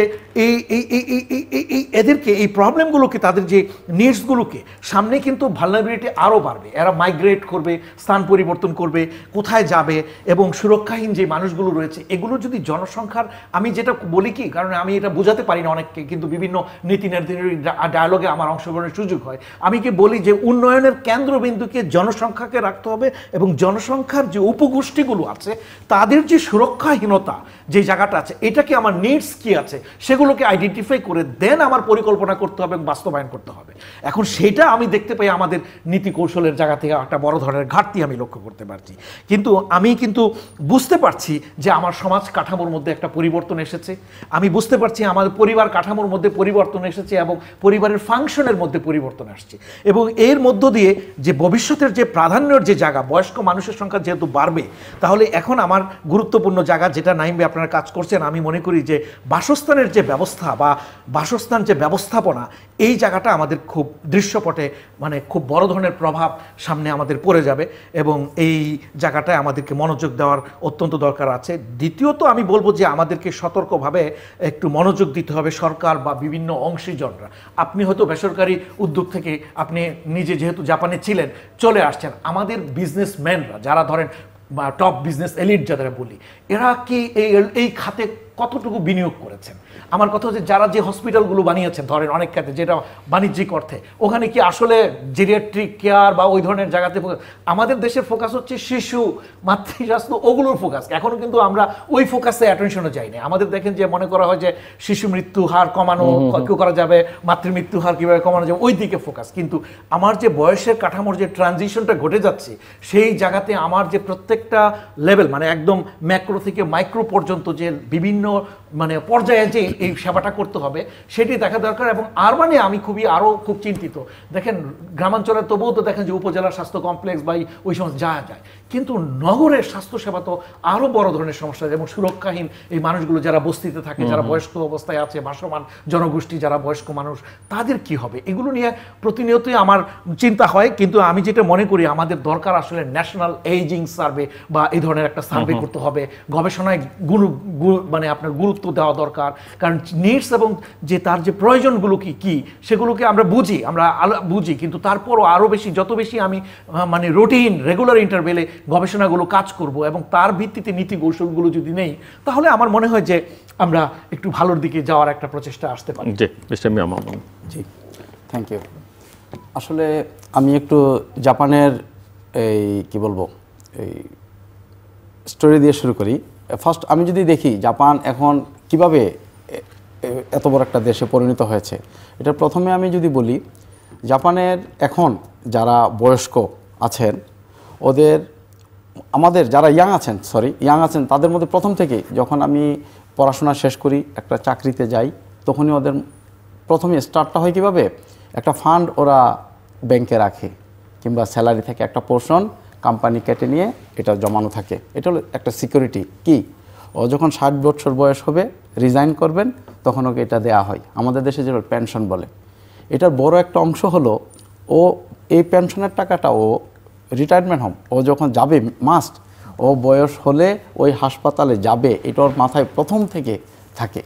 এদেরকে এই প্রবলেমগুলোকে, তাদের যে নিডসগুলোকে সামনে কিন্তু ভালনারেবিলিটি আরও বাড়বে, এরা মাইগ্রেট করবে, স্থান পরিবর্তন করবে, কোথায় যাবে, এবং সুরক্ষাহীন যে মানুষগুলো রয়েছে এগুলো যদি জনসংখ্যার, আমি যেটা বলি কি, কারণ আমি এটা বোঝাতে পারি না অনেককে, কিন্তু বিভিন্ন নীতি নির্ধারণী ডায়ালগে আমার অংশগ্রহণের সুযোগ হয়। আমি কি বলি যে উন্নয়নের কেন্দ্রবিন্দুকে জনসংখ্যাকে রাখতে হবে, এবং জনসংখ্যার যে উপগোষ্ঠীগুলো আছে তাদের যে সুরক্ষাহীনতা যে জায়গাটা আছে, এটাকে আমার নিডস কি আছে সেগুলোকে আইডেন্টিফাই করে দেন আমার পরিকল্পনা করতে হবে এবং বাস্তবায়ন করতে হবে। এখন সেটা আমি দেখতে পাই আমাদের নীতি কৌশলের জায়গা থেকে একটা বড় ধরনের ঘাটতি আমি লক্ষ্য করতে পারছি। কিন্তু আমি বুঝতে পারছি যে আমার সমাজ কাঠামোর মধ্যে একটা পরিবর্তন এসেছে, আমি বুঝতে পারছি আমাদের পরিবার কাঠামোর মধ্যে পরিবর্তন এসেছে এবং পরিবারের ফাংশনের মধ্যে পরিবর্তন আসছে, এবং এর মধ্য দিয়ে যে ভবিষ্যতের যে প্রাধান্যের যে জায়গা, বয়স্ক মানুষের সংখ্যা যেহেতু বাড়বে, তাহলে এখন আমার গুরুত্বপূর্ণ জায়গা যেটা নাইম ভাই আপনারা কাজ করছেন, আমি মনে করি যে বাসস্থানের যে ব্যবস্থা বা বাসস্থান যে ব্যবস্থাপনা, এই জায়গাটা আমাদের খুব দৃশ্যপটে মানে খুব বড় ধরনের প্রভাব সামনে আমাদের পড়ে যাবে, এবং এই জায়গাটায় আমাদেরকে মনোযোগ দেওয়ার অত্যন্ত দরকার আছে। দ্বিতীয়ত আমি বলবো যে আমাদেরকে সতর্কভাবে একটু মনোযোগ দিতে হবে সরকার বা বিভিন্ন অংশীজনরা। আপনি হয়তো বেসরকারি উদ্যোগ থেকে আপনি নিজে যেহেতু জাপানে ছিলেন চলে আসছেন, আমাদের বিজনেসম্যানরা যারা ধরেন বা টপ বিজনেস এলিট যাদের বলি, এরা কি এই খাতে কতটুকু বিনিয়োগ করেছেন? আমার কথা হচ্ছে যারা যে হসপিটালগুলো বানিয়েছেন ধরেন অনেক ক্ষেত্রে যেটা বাণিজ্যিক অর্থে, ওখানে কি আসলে জেরিয়াট্রিক কেয়ার বা ওই ধরনের জায়গাতে আমাদের দেশের ফোকাস হচ্ছে শিশু মাতৃস্বাস্থ্য, ওগুলোর ফোকাস এখনও কিন্তু আমরা ওই ফোকাসে অ্যাটেনশনও যাই না। আমাদের দেখেন যে মনে করা হয় যে শিশু মৃত্যু হার কমানো কী করা যাবে, মাতৃমৃত্যু হার কীভাবে কমানো যাবে, ওই দিকে ফোকাস। কিন্তু আমার যে বয়সের কাঠামোর যে ট্রানজিশনটা ঘটে যাচ্ছে, সেই জায়গাতে আমার যে প্রত্যেকটা লেভেল মানে একদম ম্যাক্রো থেকে মাইক্রো পর্যন্ত যে বিভিন্ন মানে পর্যায়ে যে এই সেবাটা করতে হবে সেটি দেখা দরকার। এবং আরবানে আমি আরও খুব চিন্তিত। দেখেন গ্রামাঞ্চলে তবুও তো দেখেন যে উপজেলা স্বাস্থ্য কমপ্লেক্স বা ওই সমস্ত যাওয়া যায়, কিন্তু নগরের স্বাস্থ্যসেবা তো আরও বড় ধরনের সমস্যা, এবং সুরক্ষাহীন এই মানুষগুলো যারা বস্তিতে থাকে, যারা বয়স্ক অবস্থায় আছে, ভাসমান জনগোষ্ঠী যারা বয়স্ক মানুষ, তাদের কি হবে? এগুলো নিয়ে প্রতিনিয়তই আমার চিন্তা হয়। কিন্তু আমি যেটা মনে করি আমাদের দরকার আসলে ন্যাশনাল এইজিং সার্ভে বা এই ধরনের একটা সার্ভে করতে হবে, গবেষণায় মানে আপনার গুরুত্ব দেওয়া দরকার। কারণ নিডস এবং যে তার যে প্রয়োজনগুলো কি সেগুলোকে আমরা বুঝি, কিন্তু তারপরও আরও বেশি যত বেশি আমি মানে রুটিন রেগুলার ইন্টারভেলে গবেষণাগুলো কাজ করব এবং তার ভিত্তিতে নীতি কৌশলগুলো যদি নেই, তাহলে আমার মনে হয় যে আমরা একটু ভালোর দিকে যাওয়ার একটা প্রচেষ্টা আসতে পারি। জি, থ্যাংক ইউ। আসলে আমি একটু জাপানের এই কি বলবো এই স্টোরি দিয়ে শুরু করি। ফার্স্ট আমি যদি দেখি জাপান এখন কিভাবে এত বড় একটা দেশে পরিণত হয়েছে, এটা প্রথমে আমি যদি বলি জাপানের এখন যারা বয়স্ক আছেন ওদের, আমাদের যারা ইয়াং আছেন তাদের মধ্যে প্রথম থেকে যখন আমি পড়াশোনা শেষ করি একটা চাকরিতে যাই, তখনই ওদের প্রথমে স্টার্টটা হয় কীভাবে, একটা ফান্ড ওরা ব্যাংকে রাখে কিংবা স্যালারি থেকে একটা পোর্শন কোম্পানি কেটে নিয়ে এটা জমানো থাকে। এটা হলো একটা সিকিউরিটি। কি ও যখন 60 বছর বয়স হবে রিজাইন করবেন তখন ওকে এটা দেয়া হয়, আমাদের দেশে যেটা পেনশন বলে। এটার বড় একটা অংশ হলো ও এই পেনশনের টাকাটা ও রিটায়ারমেন্ট হোম ও যখন যাবে মাস্ট ও বয়স হলে ওই হাসপাতালে যাবে, এটা ওর মাথায় প্রথম থেকে থাকে।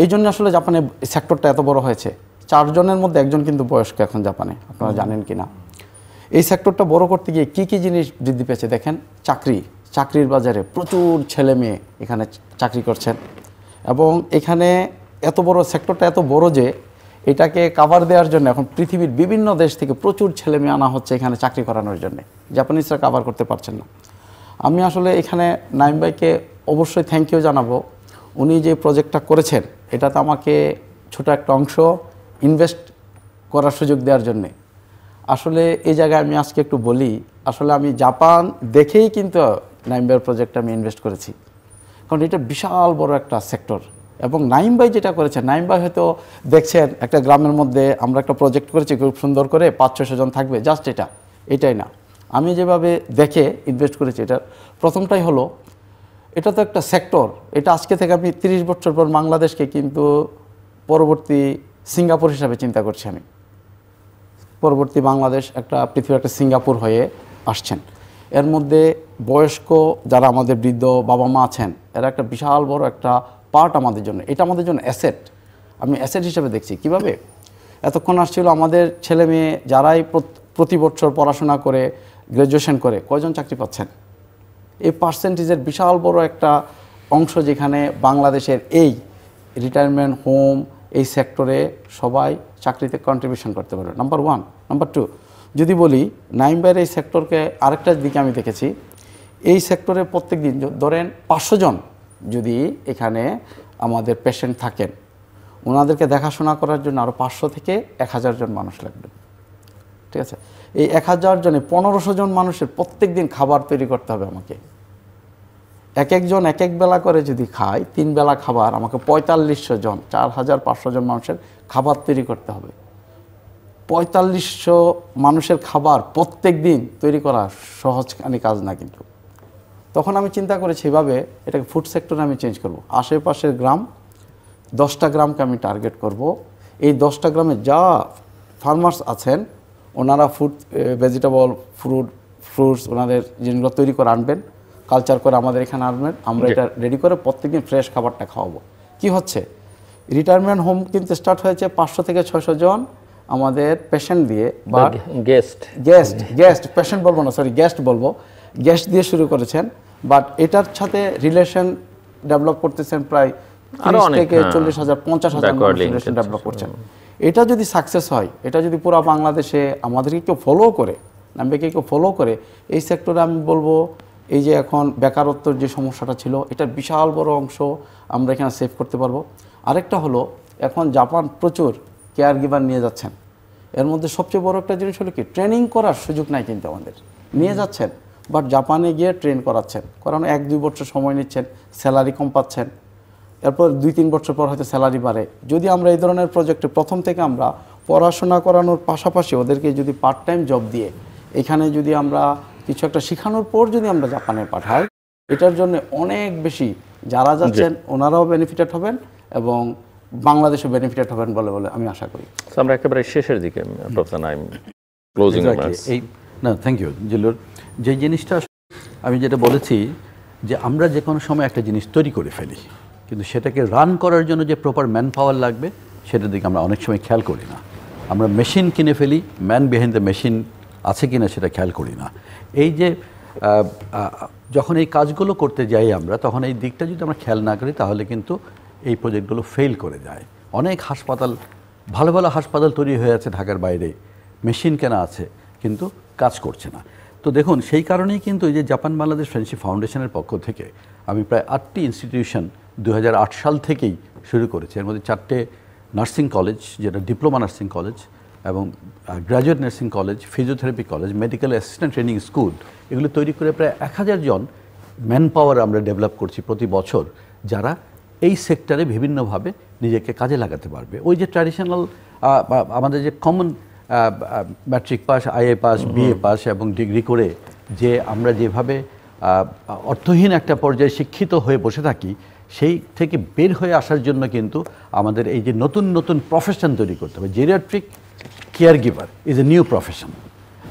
এই জন্য আসলে জাপানে সেক্টরটা এত বড় হয়েছে। 4 জনের মধ্যে 1 জন কিন্তু বয়স্ক এখন জাপানে, আপনারা জানেন কি না। এই সেক্টরটা বড় করতে গিয়ে কী জিনিস বৃদ্ধি পেয়েছে দেখেন, চাকরির বাজারে প্রচুর ছেলে মেয়ে এখানে চাকরি করছেন, এবং এখানে এত বড় সেক্টরটা এত বড় যে এটাকে কাভার দেওয়ার জন্য এখন পৃথিবীর বিভিন্ন দেশ থেকে প্রচুর ছেলে মেয়ে আনা হচ্ছে এখানে চাকরি করানোর জন্য। জাপানিজরা কাভার করতে পারছেন না। আমি আসলে এখানে নাইম ভাইকে অবশ্যই থ্যাংক ইউ জানাবো। উনি যে প্রজেক্টটা করেছেন এটাতে আমাকে ছোট একটা অংশ ইনভেস্ট করার সুযোগ দেওয়ার জন্যে। আসলে এই জায়গায় আমি আজকে একটু বলি, আসলে আমি জাপান দেখেই কিন্তু নাইম ভাইয়ের প্রজেক্টে আমি ইনভেস্ট করেছি, কারণ এটা বিশাল বড় একটা সেক্টর। এবং নাইম ভাই যেটা করেছেন, নাইম ভাই হয়তো দেখছেন একটা গ্রামের মধ্যে আমরা একটা প্রজেক্ট করেছি খুব সুন্দর করে 500-600 জন থাকবে, জাস্ট এটাই না। আমি যেভাবে দেখে ইনভেস্ট করেছি, এটার প্রথমটাই হলো এটা তো একটা সেক্টর। এটা আজকে থেকে আমি 30 বছর পর বাংলাদেশকে কিন্তু পরবর্তী সিঙ্গাপুর হিসাবে চিন্তা করছি আমি। পরবর্তী বাংলাদেশ একটা পৃথিবীর একটা সিঙ্গাপুর হয়ে আসছেন। এর মধ্যে বয়স্ক যারা আমাদের বৃদ্ধ বাবা মা আছেন এরা একটা বিশাল বড় একটা পার্ট আমাদের জন্য। এটা আমাদের জন্য অ্যাসেট, আমি অ্যাসেট হিসেবে দেখছি। কিভাবে এতক্ষণ আসছিল আমাদের ছেলে মেয়ে যারাই প্রতি বছর পড়াশোনা করে গ্র্যাজুয়েশন করে কয়জন চাকরি পাচ্ছেন, এই পার্সেন্টেজের বিশাল বড় একটা অংশ যেখানে বাংলাদেশের এই রিটায়ারমেন্ট হোম এই সেক্টরে সবাই চাকরিতে কন্ট্রিবিউশন করতে পারবে, নাম্বার 1। নাম্বার 2, যদি বলি নাইম ভাইয়ের এই সেক্টরকে আরেকটা দিকে আমি দেখেছি, এই সেক্টরে প্রত্যেক দিন ধরেন 500 জন যদি এখানে আমাদের পেশেন্ট থাকেন, ওনাদেরকে দেখাশোনা করার জন্য আরও 500 থেকে 1000 জন মানুষ লাগবে, ঠিক আছে? এই 1000 জনে 1500 জন মানুষের প্রত্যেক দিন খাবার তৈরি করতে হবে আমাকে। এক একজন এক এক বেলা করে যদি খায়, 3 বেলা খাবার, আমাকে 4500 জন 4500 জন মানুষের খাবার তৈরি করতে হবে। 4500 মানুষের খাবার প্রত্যেক দিন তৈরি করা সহজখানি কাজ না কিন্তু। তখন আমি চিন্তা করেছি এভাবে এটাকে ফুড সেক্টরে আমি চেঞ্জ করব। আশেপাশের গ্রাম 10টা গ্রামকে আমি টার্গেট করব। এই 10টা গ্রামে যা ফার্মার্স আছেন ওনারা ফুড, ভেজিটেবল, ফ্রুটস ওনাদের জিনিসগুলো তৈরি করে আনবেন, কালচার করে আমাদের এখানে আনবেন, আমরা এটা রেডি করে প্রত্যেকদিন ফ্রেশ খাবারটা খাওয়াবো। কি হচ্ছে, রিটায়ারমেন্ট হোম কিন্তু স্টার্ট হয়েছে 500 থেকে 600 জন আমাদের পেশেন্ট দিয়ে, বা গেস্ট পেশেন্ট বলবো না, সরি গেস্ট বলবো, গেস্ট দিয়ে শুরু করেছেন। বাট এটার সাথে রিলেশন ডেভেলপ করতেছেন প্রায় 30 থেকে 40,000 50,000 রিলেশন ডেভেলপ করছেন। এটা যদি সাকসেস হয়, এটা যদি পুরো বাংলাদেশে আমাদেরকে কেউ ফলো করে, নামবেকে কেউ ফলো করে, এই সেক্টরে আমি বলবো এই যে এখন বেকারত্বর যে সমস্যাটা ছিল এটার বিশাল বড় অংশ আমরা এখানে সেভ করতে পারবো। আরেকটা হলো এখন জাপান প্রচুর কেয়ার গিভার নিয়ে যাচ্ছেন। এর মধ্যে সবচেয়ে বড় একটা জিনিস হলো কি, ট্রেনিং করার সুযোগ নাই কিন্তু আমাদের, নিয়ে যাচ্ছেন বাট জাপানে গিয়ে ট্রেন করাচ্ছেন, কারণ 1-2 বছর সময় নিচ্ছেন, স্যালারি কম পাচ্ছেন, এরপর 2-3 বছর পর হয়তো স্যালারি বাড়ে। যদি আমরা এই ধরনের প্রজেক্টে প্রথম থেকে আমরা পড়াশোনা করানোর পাশাপাশি ওদেরকে যদি পার্ট টাইম জব দিয়ে এখানে যদি আমরা কিছু একটা শেখানোর পর যদি আমরা জাপানে পাঠাই, এটার জন্য অনেক বেশি যারা যাচ্ছেন ওনারাও বেনিফিটেড হবেন এবং বাংলাদেশও বেনিফিটেড হবেন বলে আমি আশা করি। আমরা একেবারে শেষের দিকে প্রফেসর নাইম, ক্লোজিং রিমার্কস। না, থ্যাংক ইউ জিল্লুর। যে জিনিসটা আমি যেটা বলেছি যে আমরা যে কোনো সময় একটা জিনিস তৈরি করে ফেলি, কিন্তু সেটাকে রান করার জন্য যে প্রপার ম্যান পাওয়ার লাগবে সেটার দিকে আমরা অনেক সময় খেয়াল করি না। আমরা মেশিন কিনে ফেলি, ম্যান বিহাইন্ড দ্য মেশিন আছে কিনা সেটা খেয়াল করি না। এই যে যখন এই কাজগুলো করতে যাই আমরা, তখন এই দিকটা যদি আমরা খেয়াল না করি তাহলে কিন্তু এই প্রজেক্টগুলো ফেল করে যায়। অনেক হাসপাতাল, ভালো ভালো হাসপাতাল তৈরি হয়ে আছে ঢাকার বাইরে, মেশিন কেনা আছে কিন্তু কাজ করছে না। তো দেখুন, সেই কারণেই কিন্তু এই যে জাপান বাংলাদেশ ফ্রেন্ডশিপ ফাউন্ডেশনের পক্ষ থেকে আমি প্রায় 8টি ইনস্টিটিউশন 2008 সাল থেকেই শুরু করেছি। এর মধ্যে 4টে নার্সিং কলেজ, যেটা ডিপ্লোমা নার্সিং কলেজ, এবং graduate nursing college, physiotherapy college, medical assistant training school, এগুলো তৈরি করে প্রায় 1000 জন ম্যান পাওয়ার আমরা ডেভেলপ করছি প্রতি বছর, যারা এই সেক্টরে বিভিন্নভাবে নিজেকে কাজে লাগাতে পারবে। ওই যে ট্র্যাডিশনাল আমাদের যে common matric pass, IA pass, BA pass এবং ডিগ্রি করে যে আমরা যেভাবে অর্থহীন একটা পর্যায়ে শিক্ষিত হয়ে বসে থাকি, সেই থেকে বের হয়ে আসার জন্য কিন্তু আমাদের এই যে নতুন নতুন প্রফেশন তৈরি করতে হবে। Geriatric care giver is a new profession.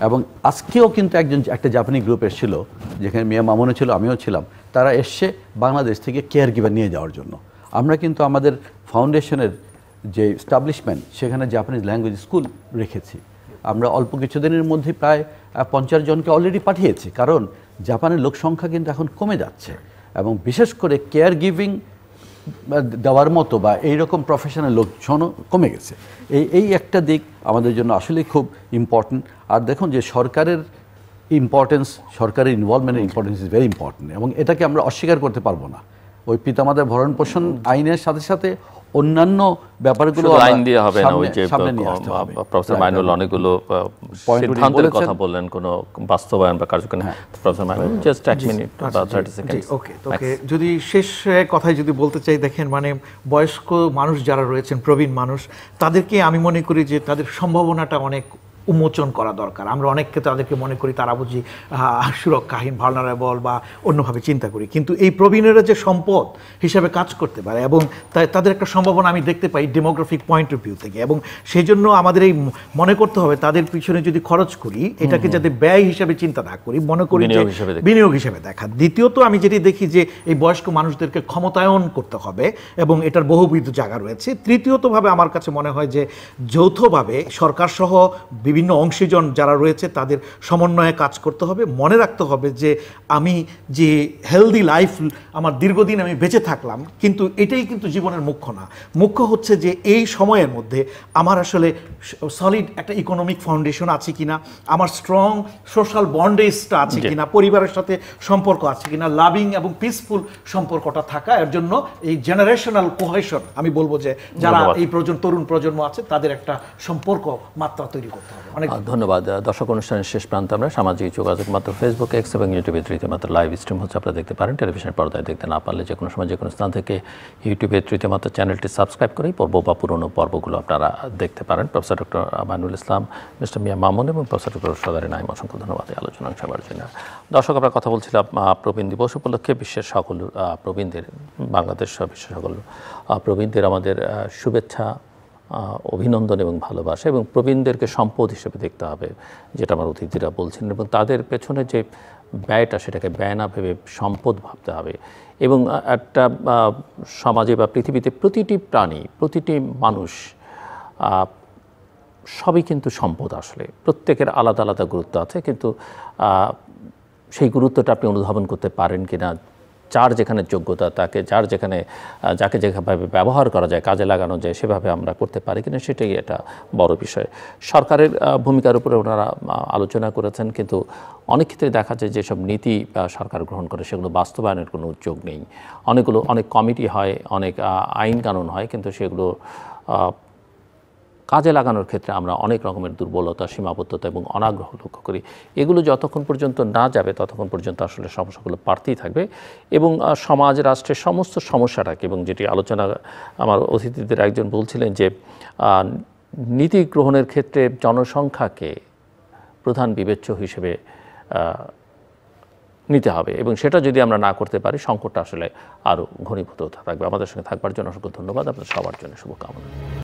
এবং আজকেও কিন্তু একটা জাপানি গ্রুপ এসেছিল, যেখানে মিয়া মামুনও ছিল, আমিও ছিলাম। তারা এসছে বাংলাদেশ থেকে কেয়ার গিভার নিয়ে যাওয়ার জন্য। আমরা কিন্তু আমাদের ফাউন্ডেশনের যে এস্টাবলিশমেন্ট, সেখানে জাপানিজ ল্যাঙ্গুয়েজ স্কুল রেখেছি। আমরা অল্প কিছুদিনের মধ্যে প্রায় 50 জনকে অলরেডি পাঠিয়েছি, কারণ জাপানের লোক সংখ্যা কিন্তু এখন কমে যাচ্ছে এবং বিশেষ করে কেয়ার গিভিং দেওয়ার মতো বা এইরকম প্রফেশনাল লোকজনও কমে গেছে। এই একটা দিক আমাদের জন্য আসলেই খুব ইম্পর্টেন্ট। আর দেখুন যে সরকারের ইম্পর্টেন্স, সরকারের ইনভলভমেন্টের ইম্পর্টেন্স ইজ ভেরি ইম্পর্টেন্ট, এবং এটাকে আমরা অস্বীকার করতে পারবো না। ওই পিতামাতার ভরণ পোষণ আইনের সাথে সাথে অন্যান্য ব্যাপারগুলো আইন দিয়ে হবে না। ওই যে প্রফেসর মাইনুল অনেকগুলো সিদ্ধান্তের কথা বললেন, কোনো বাস্তবায়ন বা কার্যক্রম। প্রফেসর মাইনুল, জাস্ট 1 মিনিট বা 30 সেকেন্ড। ওকে, যদি শেষ কথায় যদি বলতে চাই, দেখেন মানে বয়স্ক মানুষ যারা রয়েছেন, প্রবীণ মানুষ, তাদেরকে আমি মনে করি যে তাদের সম্ভাবনাটা অনেক উন্মোচন করা দরকার। আমরা অনেককে তাদেরকে মনে করি তারা বুঝি সুরক্ষাহীন, ভালনারেবল বা অন্যভাবে চিন্তা করি, কিন্তু এই প্রবীণেরা যে সম্পদ হিসাবে কাজ করতে পারে এবং তাদের একটা সম্ভাবনা আমি দেখতে পাই ডেমোগ্রাফিক পয়েন্ট অফ ভিউ থেকে। এবং সেই জন্য আমাদের এই মনে করতে হবে তাদের পিছনে যদি খরচ করি, এটাকে যাতে ব্যয় হিসাবে চিন্তা না করি, মনে করি যে বিনিয়োগ হিসাবে দেখা। দ্বিতীয়ত আমি যেটি দেখি যে এই বয়স্ক মানুষদেরকে ক্ষমতায়ন করতে হবে এবং এটার বহুবিধ জায়গা রয়েছে। তৃতীয়তভাবে আমার কাছে মনে হয় যে যৌথভাবে সরকার সহ বিভিন্ন অংশীজন যারা রয়েছে তাদের সমন্বয়ে কাজ করতে হবে। মনে রাখতে হবে যে আমি যে হেলদি লাইফ আমার দীর্ঘদিন আমি বেঁচে থাকলাম, কিন্তু এটাই কিন্তু জীবনের মুখ্য না। মুখ্য হচ্ছে যে এই সময়ের মধ্যে আমার আসলে সলিড একটা ইকোনমিক ফাউন্ডেশন আছে কিনা, আমার স্ট্রং সোশ্যাল বন্ডেজটা আছে কিনা, পরিবারের সাথে সম্পর্ক আছে কিনা, লাভিং এবং পিসফুল সম্পর্কটা থাকা। এর জন্য এই জেনারেশনাল কোহেশন, আমি বলবো যে যারা এই তরুণ প্রজন্ম আছে তাদের একটা সম্পর্ক মাত্রা তৈরি করতে হবে। অনেক ধন্যবাদ। দর্শক, অনুষ্ঠানের শেষ প্রান্তে আমরা সামাজিক যোগাযোগ মাত্র ফেসবুক, এক্স এবং ইউটিউবে তৃতীয় মাত্র লাইভ স্ট্রিম হচ্ছে, আপনারা দেখতে পারেন। টেলিভিশনের পর্দায় দেখতে না পারলে যে কোনো সময় যে কোনো স্থান থেকে ইউটিউবে তৃতীয় মাত্র চ্যানেলটি সাবস্ক্রাইব করেই পর্ব বা পুরনো পর্বগুলো আপনারা দেখতে পারেন। প্রফেসর ডক্টর আমানুল ইসলাম, মিস্টার মিয়া মামুন এবং প্রফেসর ডক্টর সদারি নাইম, অসংখ্য ধন্যবাদ এই আলোচনা সবার জন্য। দর্শক, আমরা কথা বলছিলাম প্রবীণ দিবস উপলক্ষে বিশ্বের সকল প্রবীণদের, বাংলাদেশ সহ বিশ্বের সকল প্রবীণদের আমাদের শুভেচ্ছা, অভিনন্দন এবং ভালোবাসা। এবং প্রবীণদেরকে সম্পদ হিসেবে দেখতে হবে, যেটা আমার অতিথিরা বলছেন, এবং তাদের পেছনে যে ব্যয়টা সেটাকে ব্যয় না ভেবে সম্পদ ভাবতে হবে। এবং একটা সমাজে বা পৃথিবীতে প্রতিটি প্রাণী, প্রতিটি মানুষ সবই কিন্তু সম্পদ। আসলে প্রত্যেকের আলাদা আলাদা গুরুত্ব আছে, কিন্তু সেই গুরুত্বটা আপনি অনুধাবন করতে পারেন কিনা, যার যেখানে যোগ্যতা তাকে যাকে যেভাবে ব্যবহার করা যায়, কাজে লাগানো যায়, সেভাবে আমরা করতে পারি কিনা, সেটাই একটা বড় বিষয়। সরকারের ভূমিকার উপরে ওনারা আলোচনা করেছেন, কিন্তু অনেক ক্ষেত্রে দেখা যায় যেসব নীতি সরকার গ্রহণ করে সেগুলো বাস্তবায়নের কোনো উদ্যোগ নেই। অনেক কমিটি হয়, অনেক আইন কানুন হয়, কিন্তু সেগুলো কাজে লাগানোর ক্ষেত্রে আমরা অনেক রকমের দুর্বলতা, সীমাবদ্ধতা এবং অনাগ্রহ লক্ষ্য করি। এগুলো যতক্ষণ পর্যন্ত না যাবে ততক্ষণ পর্যন্ত আসলে সমস্যাগুলো বাড়তেই থাকবে। এবং সমাজ রাষ্ট্রের সমস্ত সমস্যাটাকে, এবং যেটি আলোচনা আমার অতিথিদের একজন বলছিলেন যে নীতি গ্রহণের ক্ষেত্রে জনসংখ্যাকে প্রধান বিবেচ্য হিসেবে নিতে হবে, এবং সেটা যদি আমরা না করতে পারি সংকটটা আসলে আরও ঘনীভূত থাকবে। আমাদের সঙ্গে থাকবার জন্য অসংখ্য ধন্যবাদ। আপনাদের সবার জন্য শুভকামনা।